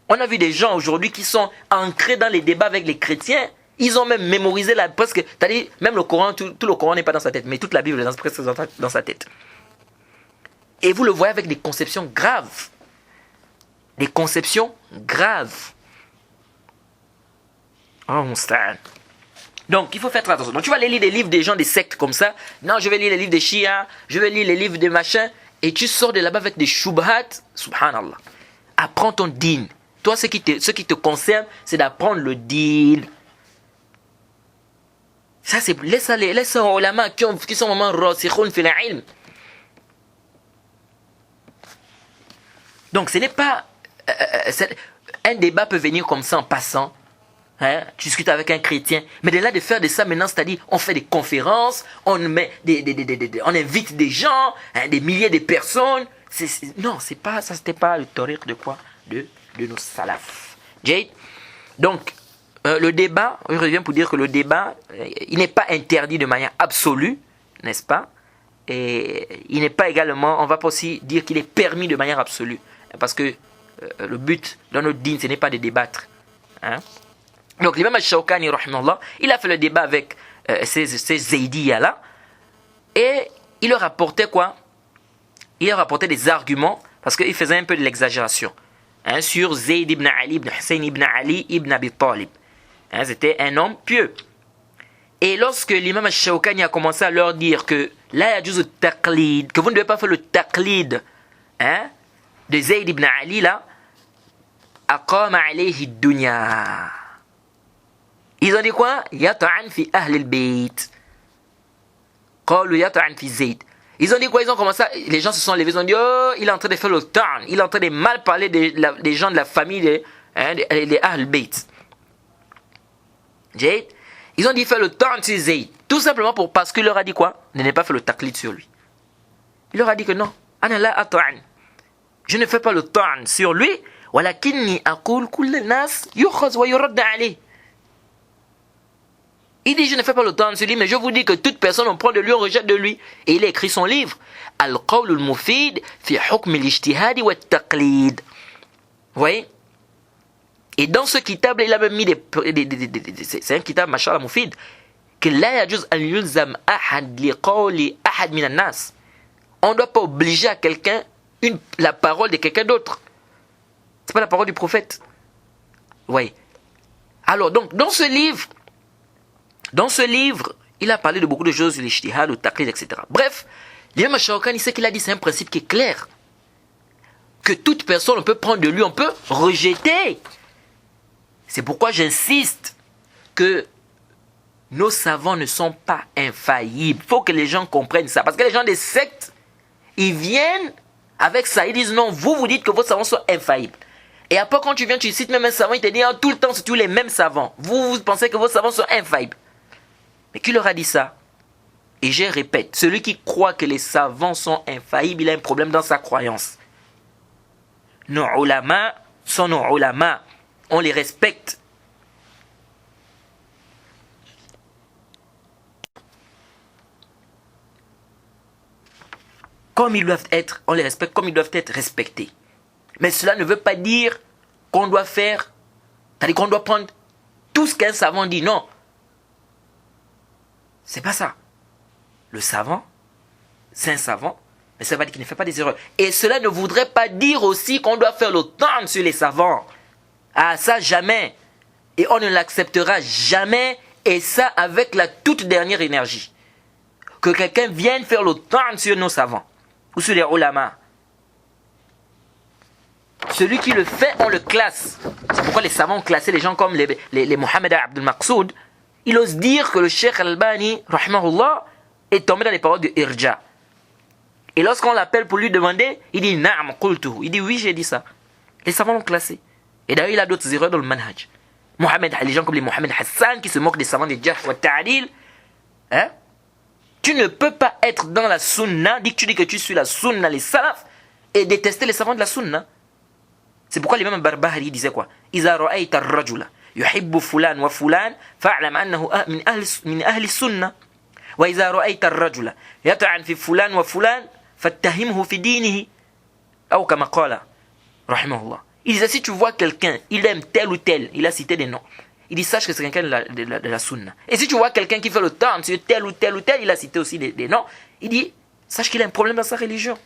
On a vu des gens aujourd'hui qui sont ancrés dans les débats avec les chrétiens. Ils ont même mémorisé presque, c'est-à-dire même le Coran, tout le Coran n'est pas dans sa tête, mais toute la Bible est presque dans sa tête. Et vous le voyez avec des conceptions graves. Des conceptions graves. Oh mon style. Donc il faut faire très attention. Donc tu vas aller lire des livres des gens des sectes comme ça. Non, je vais lire les livres des chiites, je vais lire les livres des machins. Et tu sors de là-bas avec des shubhat. Subhanallah. Apprends ton din. Toi, ce qui te concerne, c'est d'apprendre le din. Ça, c'est laisse aux ulama qui sont vraiment rasikhun fil ilm. Donc ce n'est pas un débat peut venir comme ça en passant. Hein, tu discutes avec un chrétien, mais de là de faire de ça maintenant, c'est-à-dire on fait des conférences, on met on invite des gens, hein, des milliers de personnes. Non, c'est pas ça, c'était pas le tariq de quoi, de nos salafs. Jade. Donc le débat, je reviens pour dire que le débat, il n'est pas interdit de manière absolue, n'est-ce pas? Et il n'est pas également, on va pas aussi dire qu'il est permis de manière absolue, parce que le but dans notre dîne, ce n'est pas de débattre. Hein? Donc l'imam al-Shawkani, il a fait le débat avec ces Zaydiyas là, et il leur rapportait quoi? Il leur rapportait des arguments, parce qu'il faisait un peu de l'exagération, hein, sur Zayd ibn Ali, ibn Hussein ibn Ali, ibn Abi Talib. Hein, c'était un homme pieux. Et lorsque l'imam al-Shawkani a commencé à leur dire que là, il y a juste le taqlid, que vous ne devez pas faire le taqlid, hein, de Zayd ibn Ali là, aqama alayhi dunya. Ils ont dit quoi? Yata'an fi ahl al-bayt. Qalu yata'an fi Zayd. Ils ont dit quoi? Ils ont commencé les gens se sont levés, ils ont dit oh, il est en train de faire le ta'an, il est en train de mal parler des gens de la famille des ahl al-bayt. Jade. Ils ont dit faire le ta'an sur Zayd. Tout simplement parce qu'il leur a dit quoi? Ne n'est pas fait le taqlid sur lui. Il leur a dit que non. Ana la ata'an. Je ne fais pas le ta'an sur lui. Walakinni aqul kull nas yukhaz wa yurad alayh. Il dit je ne fais pas le ta'an sur lui, mais je vous dis que toute personne on prend de lui, on rejette de lui. Et il a écrit son livre Al-Qawl al-Mufid fi hukm al-ijtihad wa al-taqlid. Vous voyez? Et dans ce kitab, il a même mis c'est un kitab, mashallah, mufid, que la yajuz an yulzam ahad li qawli ahad min an-nas. On ne doit pas obliger à quelqu'un la parole de quelqu'un d'autre. C'est pas la parole du prophète. Oui. Alors, donc, dans ce livre, il a parlé de beaucoup de choses, l'ijtihad, le taqlid, etc. Bref, l'imam al-Shawkani, ce qu'il a dit, c'est un principe qui est clair. Que toute personne, on peut prendre de lui, on peut rejeter. C'est pourquoi j'insiste que nos savants ne sont pas infaillibles. Il faut que les gens comprennent ça. Parce que les gens des sectes, ils viennent avec ça. Ils disent non, vous dites que vos savants sont infaillibles. Et après, quand tu viens, tu cites même un savant, il te dit tout le temps, c'est tous les mêmes savants. Vous pensez que vos savants sont infaillibles. Mais qui leur a dit ça? Et je répète, celui qui croit que les savants sont infaillibles, il a un problème dans sa croyance. Nos ulama sont nos ulama. On les respecte. Comme ils doivent être, on les respecte comme ils doivent être respectés. Mais cela ne veut pas dire qu'on doit faire, c'est-à-dire qu'on doit prendre tout ce qu'un savant dit. Non. C'est pas ça. Le savant, c'est un savant, mais ça ne veut pas dire qu'il ne fait pas des erreurs. Et cela ne voudrait pas dire aussi qu'on doit faire le temps sur les savants. Ah, ça jamais. Et on ne l'acceptera jamais, et ça avec la toute dernière énergie. Que quelqu'un vienne faire le temps sur nos savants, ou sur les ulama. Celui qui le fait, on le classe. C'est pourquoi les savants ont classé les gens comme les Mohamed Abdel Maqsoud. Il ose dire que le Cheikh Al-Albani, rahimahullah, est tombé dans les paroles de Irja. Et lorsqu'on l'appelle pour lui demander, il dit Na'am qultuhu. Il dit oui, j'ai dit ça. Les savants l'ont classé. Et d'ailleurs, il a d'autres erreurs dans le manhaj. Les gens comme les Mohamed Hassan qui se moquent des savants des Jarh wa Ta'dil. Hein? Tu ne peux pas être dans la sunna, tu dis que tu suis la sunna, les salaf, et détester les savants de la sunna. C'est pourquoi l'imam Barbahari disait quoi? Iza ra'ayta ar-rajula yuhibbu fulan wa fulan fa'lam annahu min ahli sunnah. Wa iza ra'ayta ar-rajula yata'an fi fulan wa fulan fattahimhu fi dinihi. Ou kama qala rahimahullah. Il disait si tu vois quelqu'un, il aime tel ou tel, il a cité des noms. Il dit sache que c'est quelqu'un de la sunna. Et si tu vois quelqu'un qui fait le temps sur tel ou tel ou tel, il a cité aussi des noms. Il dit sache qu'il a un problème dans sa religion.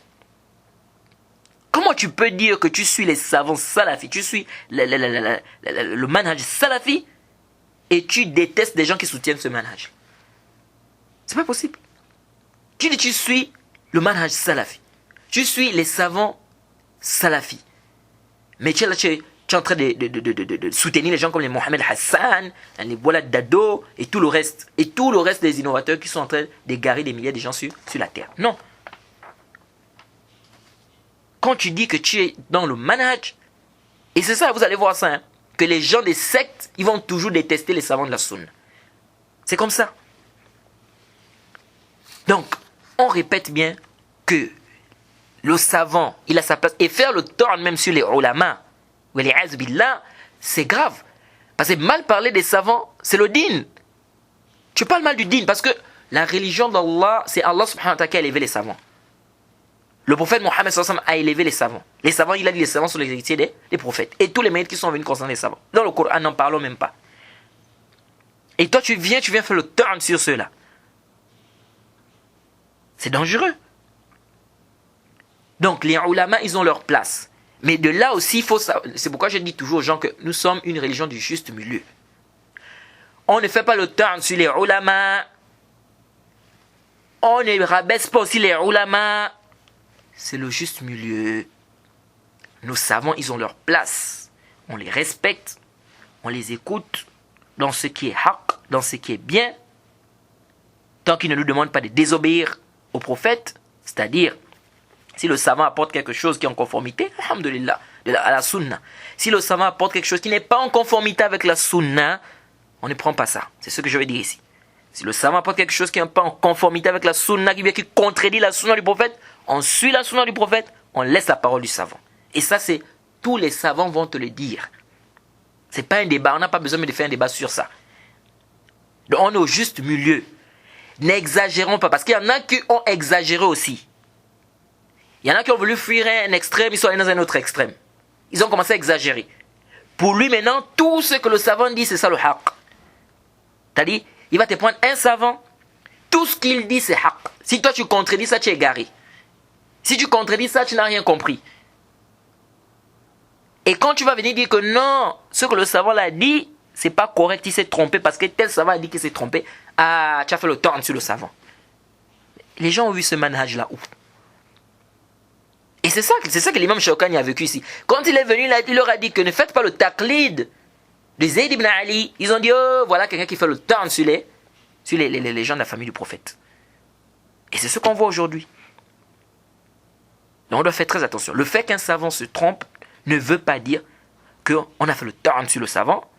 Comment tu peux dire que tu suis les savants salafis, tu suis le manhaj salafi et tu détestes des gens qui soutiennent ce manhaj? C'est pas possible. Tu dis tu suis le manhaj salafi, tu suis les savants salafis, mais tu es en train de soutenir les gens comme les Mohamed Hassan, les Boulad Dado et tout le reste. Et tout le reste des innovateurs qui sont en train d'égarer des milliers de gens sur la terre. Non. Quand tu dis que tu es dans le manhaj, et c'est ça, vous allez voir ça, hein, que les gens des sectes, ils vont toujours détester les savants de la sunna. C'est comme ça. Donc, on répète bien que le savant, il a sa place. Et faire le tort même sur les ulama, c'est grave. Parce que mal parler des savants, c'est le din. Tu parles mal du din, parce que la religion d'Allah, c'est Allah subhanahu wa ta'ala qui a élevé les savants. Le prophète Mohammed sallallahu alayhi wa sallam a élevé les savants. Les savants, il a dit les savants sont les héritiers des prophètes. Et tous les mérites qui sont venus concernant les savants. Dans le Coran, n'en parlons même pas. Et toi, tu viens faire le turn sur ceux-là. C'est dangereux. Donc, les ulama, ils ont leur place. Mais de là aussi, il faut savoir. C'est pourquoi je dis toujours aux gens que nous sommes une religion du juste milieu. On ne fait pas le turn sur les ulama. On ne rabaisse pas aussi les ulama. C'est le juste milieu. Nos savants, ils ont leur place. On les respecte. On les écoute dans ce qui est haq, dans ce qui est bien. Tant qu'ils ne nous demandent pas de désobéir au prophète, c'est-à-dire, si le savant apporte quelque chose qui est en conformité, alhamdulillah, à la sunna. Si le savant apporte quelque chose qui n'est pas en conformité avec la sunna, on ne prend pas ça. C'est ce que je vais dire ici. Si le savant apporte quelque chose qui n'est pas en conformité avec la sunna, qui contredit la sunna du prophète, on suit la sunna du prophète, on laisse la parole du savant. Et ça, c'est tous les savants vont te le dire. C'est pas un débat, on n'a pas besoin de faire un débat sur ça. Donc on est au juste milieu. N'exagérons pas, parce qu'il y en a qui ont exagéré aussi. Il y en a qui ont voulu fuir un extrême, ils sont allés dans un autre extrême. Ils ont commencé à exagérer. Pour lui maintenant, tout ce que le savant dit, c'est ça le haq. C'est-à-dire, il va te prendre un savant, tout ce qu'il dit c'est haq. Si toi tu contredis ça, tu es égaré. Si tu contredis ça, tu n'as rien compris. Et quand tu vas venir dire que non, ce que le savant l'a dit, c'est pas correct, il s'est trompé parce que tel savant a dit qu'il s'est trompé, ah, tu as fait le tort sur le savant. Les gens ont vu ce manhaj là où? Et c'est ça que l'imam Shawkani a vécu ici. Quand il est venu, il leur a dit que ne faites pas le taqlid de Zayd ibn Ali. Ils ont dit, oh, voilà quelqu'un qui fait le tort sur les gens de la famille du prophète. Et c'est ce qu'on voit aujourd'hui. Donc on doit faire très attention. Le fait qu'un savant se trompe ne veut pas dire qu'on a fait le tort sur le savant.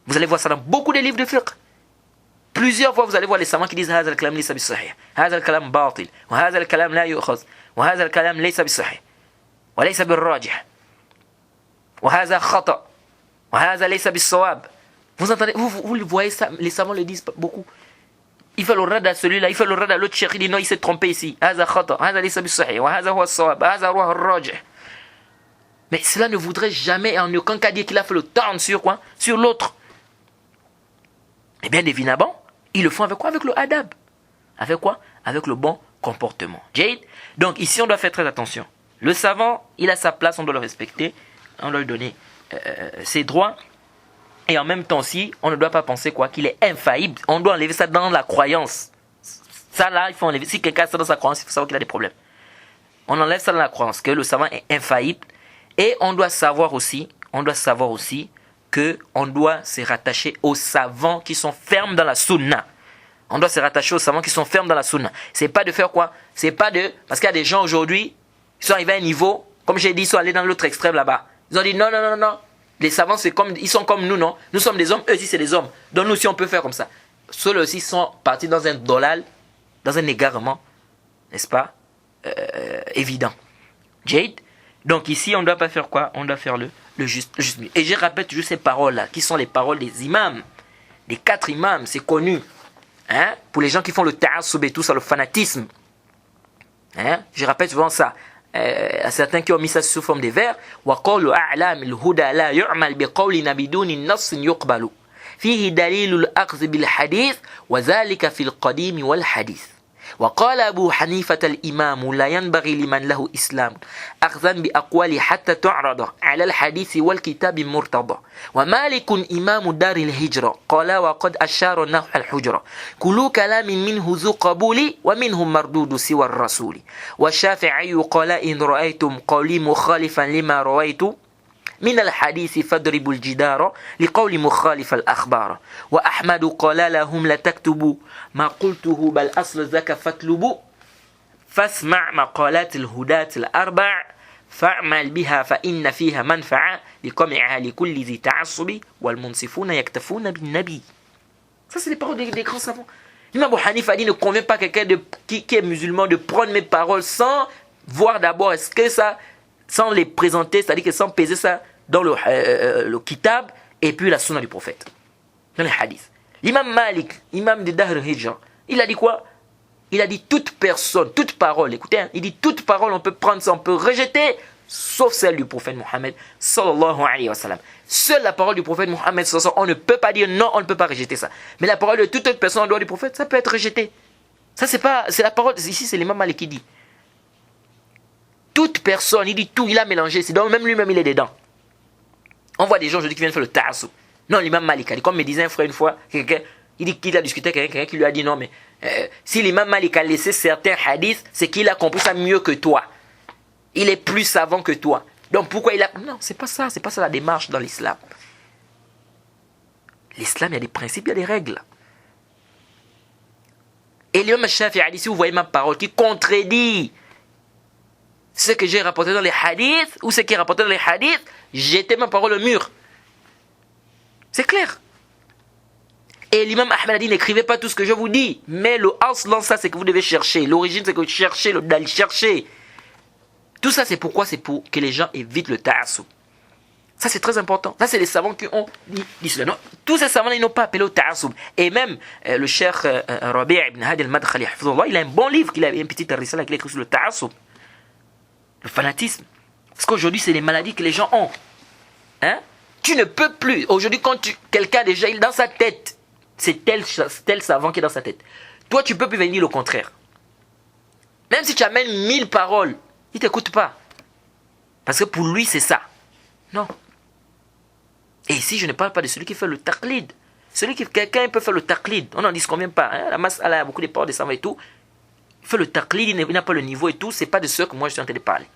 Vous allez voir ça dans beaucoup de livres de fiqh. Plusieurs fois, vous allez voir les savants qui disent هذا الكلام ليس بالصحيح, هذا الكلام باطل, وهذا الكلام لا يؤخذ, وهذا الكلام ليس بالصحيح, وليس بالراجح, وهذا خطأ, وهذا ليس بالصواب. Vous entendez, vous voyez ça, les savants le disent beaucoup. Il fait le rad à celui-là, il fait le rad à l'autre cheikh, il dit non, il s'est trompé ici. هذا خطأ, هذا ليس بالصحيح, وهذا هو الصواب, هذا هو الراجح. Mais cela ne voudrait jamais en aucun cas dire qu'il a fait le tort sur quoi? Sur l'autre. Et bien évidemment, ils le font avec quoi? Avec le adab. Avec quoi? Avec le bon comportement. Jade. Donc ici, on doit faire très attention. Le savant, il a sa place, on doit le respecter. On doit lui donner ses droits. Et en même temps aussi, on ne doit pas penser quoi qu'il est infaillible. On doit enlever ça dans la croyance. Ça là, il faut enlever. Si quelqu'un a ça dans sa croyance, il faut savoir qu'il a des problèmes. On enlève ça dans la croyance, que le savant est infaillible. Et on doit savoir aussi que on doit se rattacher aux savants qui sont fermes dans la sunna. On doit se rattacher aux savants qui sont fermes dans la sunna. C'est pas de faire quoi? C'est pas de... Parce qu'il y a des gens aujourd'hui, ils sont arrivés à un niveau, comme j'ai dit, ils sont allés dans l'autre extrême là-bas. Ils ont dit non. Les savants, ils sont comme nous, non? Nous sommes des hommes, eux aussi c'est des hommes. Donc nous aussi on peut faire comme ça. Ceux-là aussi sont partis dans un dolal, dans un égarement, n'est-ce pas? Évident. Jade. Donc ici on ne doit pas faire quoi? On doit faire le juste. Et je rappelle toujours ces paroles-là, qui sont les paroles des imams. Des 4 imams, c'est connu. Hein? Pour les gens qui font le ta'assub et tout ça, le fanatisme. Hein? Je rappelle souvent ça. À certains qui ont mis ça sous forme de vers. وَقَوْلُ أَعْلَامِ الْهُدَى لَا يُعْمَلْ بِقَوْلِنَا بِدُونِ نَصٍ يُقْبَلُ فِيهِ دَلِيلُ الْأَخْذِ بِالْحَدِيثِ وَذَلِكَ فِي الْقَدِيمِ وَالْحَدِيثِ وقال أبو حنيفة الإمام لا ينبغي لمن له إسلام أخذا بأقوال حتى تعرض على الحديث والكتاب مرتضى ومالك إمام دار الهجرة قال وقد أشار نحو الحجرة كل كلام منه ذو قبول ومنه مردود سوى الرسول والشافعي قال إن رأيتم قولي مخالفا لما رويت من الحديث فاضربوا الجدار لقول مخالف الأخبار وأحمد قال لهم لا تكتبوا ما قلته بل أصل ذاك فاطلبوا فاسمع مقالات الهداة الأربع فاعمل بها فإن فيها منفعة لقمعها لكل ذي تعصب والمنصفون يكتفون بالنبي. Ça c'est les paroles des grands savants. L'imam Abu Hanifa dit ne convient pas quelqu'un qui est musulman de prendre mes paroles sans voir d'abord est-ce que ça, sans les présenter, c'est-à-dire que sans peser ça dans le kitab et puis la sunna du prophète, dans les hadiths. L'imam Malik, imam de Dahr al-Hijra, il a dit quoi? Il a dit toute personne, toute parole, écoutez, hein, il dit toute parole, on peut prendre ça, on peut rejeter, sauf celle du prophète Mohammed sallallahu alayhi wa sallam. Seule la parole du prophète Mohammed sallallahu alayhi wa sallam, on ne peut pas dire non, on ne peut pas rejeter ça. Mais la parole de toute autre personne en dehors du prophète, ça peut être rejeté. Ça c'est la parole, ici c'est l'imam Malik qui dit. Toute personne, il dit tout, il a mélangé, c'est donc même lui-même il est dedans. On voit des gens aujourd'hui qui viennent faire le ta'assub. Non, l'imam Malik a dit, comme me disait un frère une fois, il dit qu'il a discuté avec quelqu'un qui lui a dit non, mais si l'imam Malik a laissé certains hadiths, c'est qu'il a compris ça mieux que toi. Il est plus savant que toi. Donc pourquoi il a... Non, c'est pas ça la démarche dans l'islam. L'islam, il y a des principes, il y a des règles. Et l'imam Shafi'i a dit, si vous voyez ma parole qui contredit ce que j'ai rapporté dans les hadiths, ou ce qui est rapporté dans les hadiths, jetez ma parole au mur. C'est clair. Et l'imam Ahmed a dit, n'écrivez pas tout ce que je vous dis. Mais le aslan, ça c'est que vous devez chercher. L'origine, c'est que vous cherchez, d'aller chercher. Tout ça, c'est pourquoi? C'est pour que les gens évitent le ta'assub. Ça, c'est très important. Ça, c'est les savants qui ont dit cela. Non, tous ces savants-là, ils n'ont pas appelé au ta'assub. Et même, le cheikh Rabi' ibn Hadi al-Madkhali, il a un bon livre, il a un petit risala qu'il a écrit sur le ta'assub. Le fanatisme. Parce qu'aujourd'hui, c'est les maladies que les gens ont. Hein? Tu ne peux plus. Aujourd'hui, quand quelqu'un déjà, il est dans sa tête, c'est tel savant qui est dans sa tête. Toi, tu ne peux plus venir le contraire. Même si tu amènes 1000 paroles, il ne t'écoute pas. Parce que pour lui, c'est ça. Non. Et ici, je ne parle pas de celui qui fait le taqlid. Quelqu'un peut faire le taqlid. On n'en dit combien pas. Hein? La masse, elle a beaucoup de paroles, des savants et tout. Il fait le taqlid, il n'a pas le niveau et tout. Ce n'est pas de ce que moi je suis en train de parler.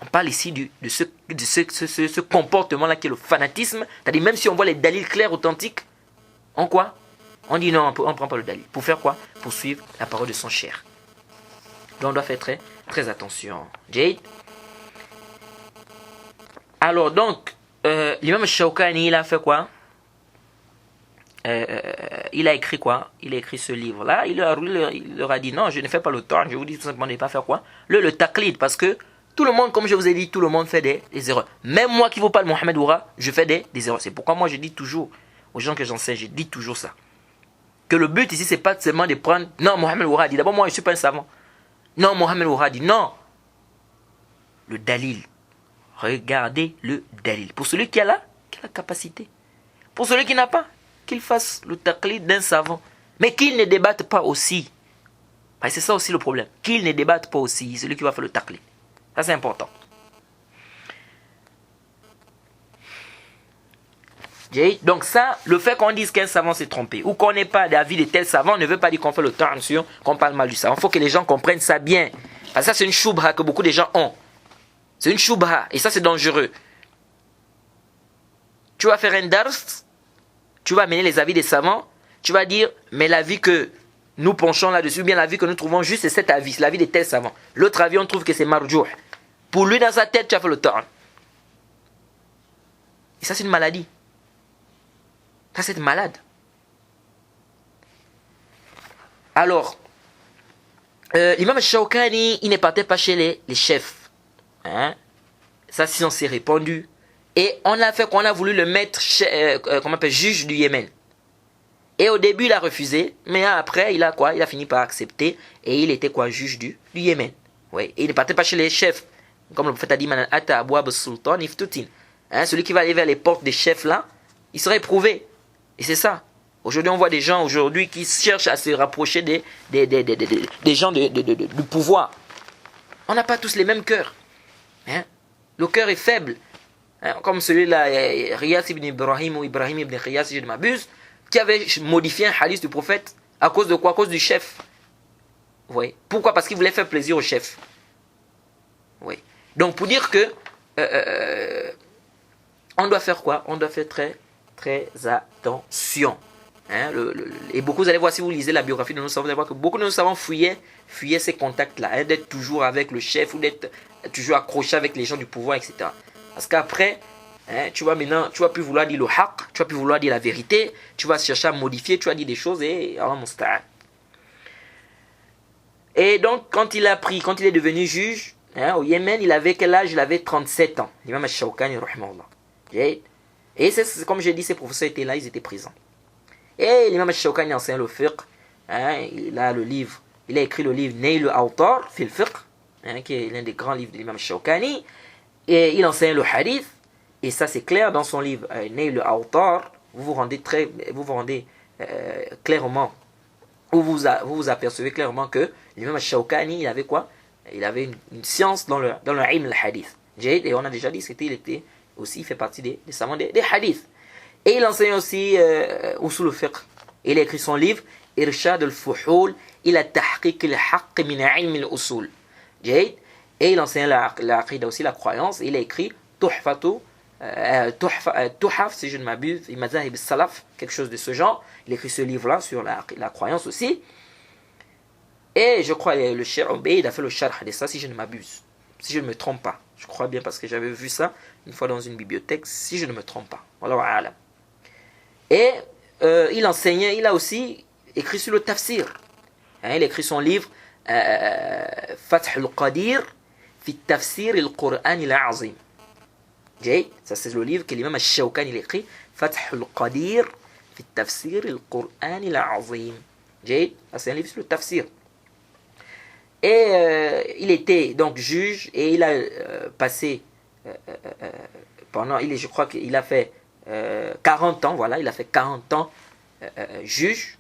On parle ici de ce comportement-là qui est le fanatisme. C'est-à-dire même si on voit les dalils clairs, authentiques, en quoi? On dit non, on ne prend pas le dalil. Pour faire quoi? Pour suivre la parole de son cher. Donc on doit faire très, très attention. Jade. Alors donc, l'imam Shawkani, il a fait quoi? Il a écrit quoi? Il a écrit ce livre-là. Il leur a dit non, je ne fais pas le temps. Je vous dis tout simplement de ne pas faire quoi? Le taqlid, parce que tout le monde, comme je vous ai dit, tout le monde fait des erreurs. Même moi qui ne veux pas le Mohamed Oura, je fais des erreurs. C'est pourquoi moi je dis toujours aux gens que j'enseigne, je dis toujours ça. Que le but ici, c'est pas seulement de prendre... Non, Mohamed Oura dit, d'abord moi je ne suis pas un savant. Non, Mohamed Oura dit, non. Le dalil. Regardez le dalil. Pour celui qui a la capacité. Pour celui qui n'a pas, qu'il fasse le taqlid d'un savant. Mais qu'il ne débatte pas aussi. C'est ça aussi le problème. Qu'ils ne débattent pas aussi, celui qui va faire le taqlid. Ça c'est important. Donc ça, le fait qu'on dise qu'un savant s'est trompé ou qu'on n'ait pas d'avis de tel savant ne veut pas dire qu'on fait le temps sur, qu'on parle mal du savant. Il faut que les gens comprennent ça bien. Parce que ça c'est une choubha que beaucoup de gens ont. C'est une choubha et ça c'est dangereux. Tu vas faire un dars, tu vas amener les avis des savants, tu vas dire, mais l'avis que nous penchons là-dessus, ou bien l'avis que nous trouvons juste, c'est cet avis, c'est l'avis de tel savant. L'autre avis, on trouve que c'est marjouh. Pour lui, dans sa tête, tu as fait le temps. Et ça c'est une maladie. Ça, c'est malade. Alors, l'imam Shawkani, il ne partait pas chez les chefs. Hein? Ça, sinon, c'est répandu. Et on a fait qu'on a voulu le mettre juge du Yémen. Et au début, il a refusé. Mais après, il a quoi? Il a fini par accepter. Et il était quoi? Juge du Yémen. Ouais. Et il ne partait pas chez les chefs. Comme le prophète a dit, celui qui va aller vers les portes des chefs là, il sera éprouvé. Et c'est ça. Aujourd'hui, on voit des gens qui cherchent à se rapprocher des gens du pouvoir. On n'a pas tous les mêmes cœurs. Hein? Le cœur est faible. Hein? Comme celui-là, Riyas ibn Ibrahim ou Ibrahim ibn Riyas, si je ne m'abuse, qui avait modifié un hadith du prophète. À cause de quoi? À cause du chef. Vous voyez? Pourquoi? Parce qu'il voulait faire plaisir au chef. Oui. Donc, pour dire que on doit faire quoi? On doit faire très attention. Hein, et beaucoup, vous allez voir, si vous lisez la biographie de nos savants, vous allez voir que beaucoup de nos savants fuyaient ces contacts-là, hein, d'être toujours avec le chef ou d'être toujours accroché avec les gens du pouvoir, etc. Parce qu'après, hein, tu vas plus vouloir dire le haqq, tu vas plus vouloir dire la vérité, tu vas chercher à modifier, tu vas dire des choses et Allah musta'an. Et donc, quand il est devenu juge, hein, au Yémen, il avait quel âge? Il avait 37 ans. L'imam Ash-Shawkani, rahimahullah. Et c'est, comme j'ai dit, ces professeurs étaient là, ils étaient présents. Et l'imam Ash-Shawkani enseigne le fiqh. Hein, il a écrit le livre Nail al-Awtar fil fiqh, hein, qui est l'un des grands livres de l'imam Ash-Shawkani. Et il enseigne le hadith. Et ça c'est clair dans son livre Nail al-Awtar. Vous vous rendez clairement, vous apercevez clairement que l'imam Ash-Shawkani, il avait quoi? Il avait une science dans le ilm al-hadith. Et on a déjà dit qu'il était aussi, il fait partie des savants des hadiths. Et il enseigne aussi usul al-fiqh. Il a écrit son livre Irshad al-Fuhul ila tahqiq al-haqq min ilm al-usul. Et il enseigne l'aqida aussi, la croyance. Il a écrit Tuhaf, si je ne m'abuse, Mazahib al-Salaf, quelque chose de ce genre. Il a écrit ce livre-là sur la croyance aussi. Et je crois le Cheikh Ubayd a fait le sharh de ça, si je ne m'abuse. Si je ne me trompe pas. Je crois bien parce que j'avais vu ça une fois dans une bibliothèque, si je ne me trompe pas. Wallahu a'lam. Et il enseignait, il a aussi écrit sur le tafsir. Hein, il a écrit son livre Fath al-Qadir fi tafsir al-Qur'an al-Azim. Ça c'est le livre que l'imam Ash-Shawkani il a écrit. Fath al-Qadir fi tafsir al-Qur'an al-Azim. Ça c'est un livre sur le tafsir. Et il était donc juge et il a passé je crois qu'il a fait 40 ans, voilà, il a fait 40 ans juge,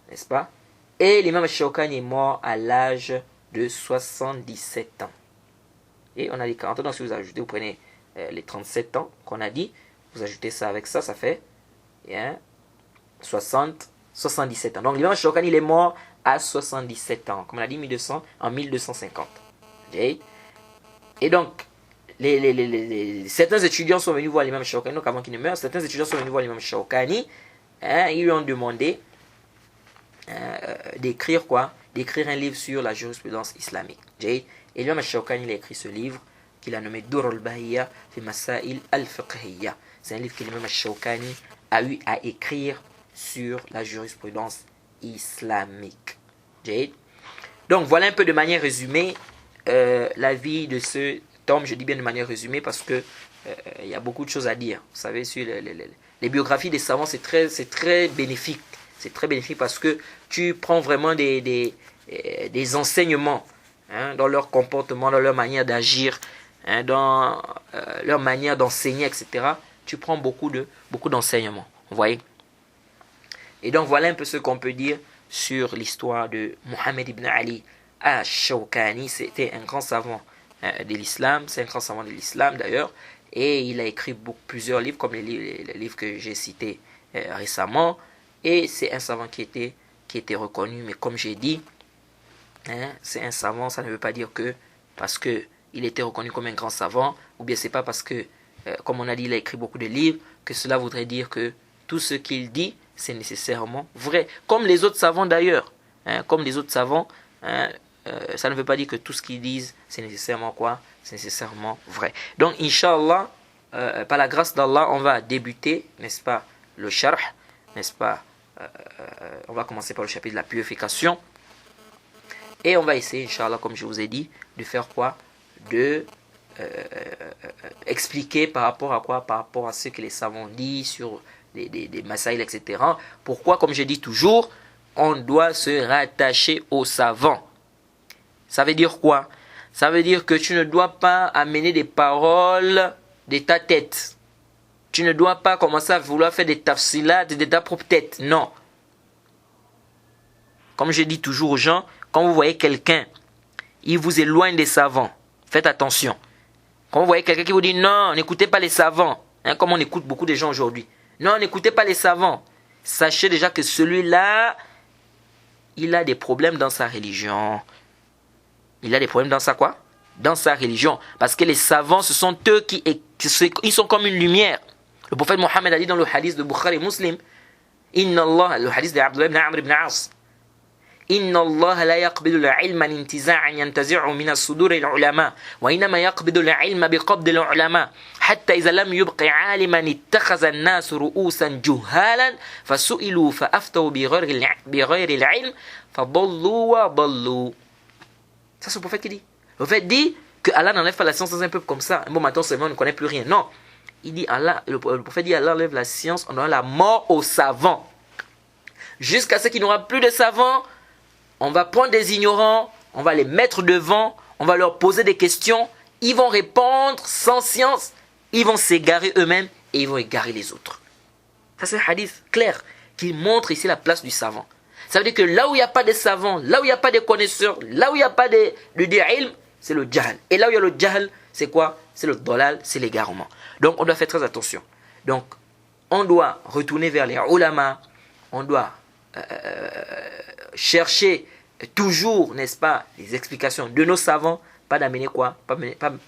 n'est-ce pas? Et l'imam Ash-Shawkani est mort à l'âge de 77 ans. Et on a dit 40 ans, donc si vous ajoutez, vous prenez les 37 ans qu'on a dit, vous ajoutez ça avec ça, ça fait 77 ans. Donc l'imam Ash-Shawkani il est mort à 77 ans, comme on a dit en 1250. Et donc, certains étudiants sont venus voir l'imam Shawkani, donc avant qu'il ne meure, certains étudiants sont venus voir l'imam Shawkani, ils lui ont demandé d'écrire quoi? D'écrire un livre sur la jurisprudence islamique. Et l'imam Shawkani il a écrit ce livre qu'il a nommé Dur al-Bahiyya fi Masail al-Fiqhiyya. C'est un livre que l'imam Shawkani a eu à écrire sur la jurisprudence islamique. Donc voilà un peu de manière résumée la vie de ce tome. Je dis bien de manière résumée parce que il y a beaucoup de choses à dire. Vous savez, sur les biographies des savants, c'est très bénéfique. C'est très bénéfique parce que tu prends vraiment des enseignements, hein, dans leur comportement, dans leur manière d'agir, hein, dans leur manière d'enseigner, etc. Tu prends beaucoup d'enseignements. Vous voyez? Et donc voilà un peu ce qu'on peut dire sur l'histoire de Mohammed ibn Ali Ash-Shawkani. C'était un grand savant de l'islam, c'est un grand savant de l'islam d'ailleurs, et il a écrit plusieurs livres comme les livres que j'ai cités récemment, et c'est un savant qui était reconnu, mais comme j'ai dit, c'est un savant, ça ne veut pas dire que parce que il était reconnu comme un grand savant, ou bien c'est pas parce que, comme on a dit, il a écrit beaucoup de livres, que cela voudrait dire que tout ce qu'il dit, c'est nécessairement vrai. Comme les autres savants d'ailleurs. Comme les autres savants, ça ne veut pas dire que tout ce qu'ils disent, c'est nécessairement quoi? C'est nécessairement vrai. Donc, Inch'Allah, par la grâce d'Allah, on va débuter, n'est-ce pas, le sharh, n'est-ce pas? On va commencer par le chapitre de la purification. Et on va essayer, Inch'Allah, comme je vous ai dit, de faire quoi? De expliquer par rapport à quoi? Par rapport à ce que les savants disent sur des masaïl, etc. Pourquoi, comme je dis toujours, on doit se rattacher aux savants. Ça veut dire quoi? Ça veut dire que tu ne dois pas amener des paroles de ta tête. Tu ne dois pas commencer à vouloir faire des tafsilat de ta propre tête. Non. Comme je dis toujours aux gens, quand vous voyez quelqu'un, il vous éloigne des savants. Faites attention. Quand vous voyez quelqu'un qui vous dit non, n'écoutez pas les savants, comme on écoute beaucoup de gens aujourd'hui. Non, n'écoutez pas les savants. Sachez déjà que celui-là, il a des problèmes dans sa religion. Il a des problèmes dans sa quoi? Dans sa religion. Parce que les savants, ce sont eux ils sont comme une lumière. Le prophète Mohammed a dit dans le hadith de Bukhari Muslim, Inna Allah, le hadith d'Abdullah ibn Amr ibn As, إن الله لا يقبض العلم انتزاعا ينتزعه من الصدور العلماء وإنما يقبض العلم بقبض العلماء حتى إذا لم يبق عالما اتخذ الناس رؤوسا جهالا فسئلوا فأفتوا بغير العلم فضلوا وضلوا. Ça c'est le prophète qui dit. Le prophète dit que Allah n'enlève pas la science dans un peuple comme ça. Bon, maintenant seulement on ne connaît plus rien. Non. Il dit Allah, le prophète dit Allah enlève la science en donnant la mort aux savants. Jusqu'à ce qu'il n'y aura plus de savants. On va prendre des ignorants, on va les mettre devant, on va leur poser des questions, ils vont répondre sans science, ils vont s'égarer eux-mêmes et ils vont égarer les autres. Ça c'est un hadith clair qui montre ici la place du savant. Ça veut dire que là où il n'y a pas de savants, là où il n'y a pas de connaisseurs, là où il n'y a pas de ilm, c'est le jahl. Et là où il y a le jahl, c'est quoi? C'est le dalal, c'est l'égarement. Donc on doit faire très attention. Donc on doit retourner vers les ulama, on doit chercher toujours, n'est-ce pas, les explications de nos savants, pas d'amener quoi?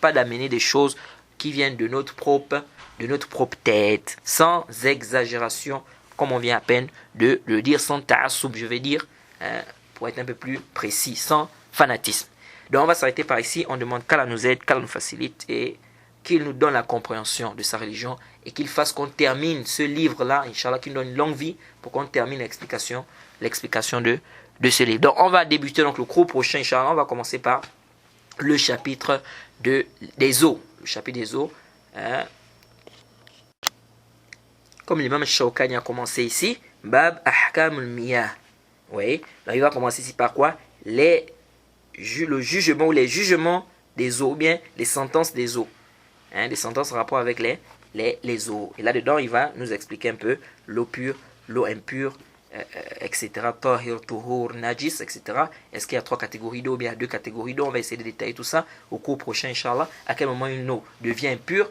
Pas d'amener des choses qui viennent de notre propre tête, sans exagération, comme on vient à peine de le dire, sans ta'assoub, je vais dire, pour être un peu plus précis, sans fanatisme. Donc on va s'arrêter par ici, on demande qu'Allah nous aide, qu'Allah nous facilite et qu'il nous donne la compréhension de sa religion et qu'il fasse qu'on termine ce livre-là, Inch'Allah, qu'il nous donne une longue vie pour qu'on termine l'explication de ce livre. Donc on va débuter donc le cours prochain, Inch'Allah, on va commencer par le chapitre des eaux. Le chapitre des eaux. Comme l'imam Shawkani a commencé ici, Bab Ahkamul Miyah. Oui, donc il va commencer ici par quoi? Le jugement ou les jugements des eaux, ou bien les sentences des eaux. Des sentences en rapport avec les eaux. Et là-dedans, il va nous expliquer un peu l'eau pure, l'eau impure, etc. Tahir, Tuhur, Najis, etc. Est-ce qu'il y a 3 catégories d'eau ou bien 2 catégories d'eau? On va essayer de détailler tout ça au cours prochain, Inch'Allah. À quel moment une eau devient impure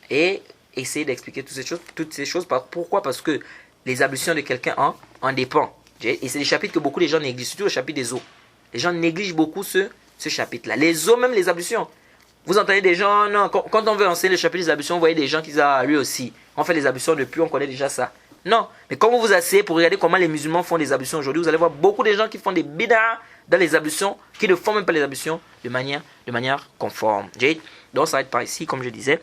et essayer d'expliquer toutes ces choses. Pourquoi? Parce que les ablutions de quelqu'un en dépendent. Et c'est des chapitres que beaucoup de gens négligent, surtout le chapitre des eaux. Les gens négligent beaucoup ce chapitre-là. Les eaux, même les ablutions. Vous entendez des gens, non, quand on veut enseigner le chapitre des ablutions, vous voyez des gens qui disent, ah, lui aussi, on fait les ablutions depuis, on connaît déjà ça. Non, mais quand vous vous asseyez pour regarder comment les musulmans font des ablutions aujourd'hui, vous allez voir beaucoup de gens qui font des bid'ah dans les ablutions, qui ne font même pas les ablutions de manière conforme. Donc ça va être par ici, comme je disais,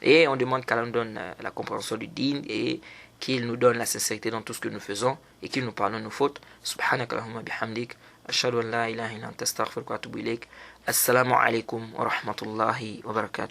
et on demande qu'Allah nous donne la compréhension du din et qu'il nous donne la sincérité dans tout ce que nous faisons et qu'il nous pardonne nos fautes. Subhanakallahumma bihamdik, ashhadu an la ilaha illa anta astaghfiruka wa atubu ilayk. Assalamu alaikum wa rahmatullahi wa barakatuh.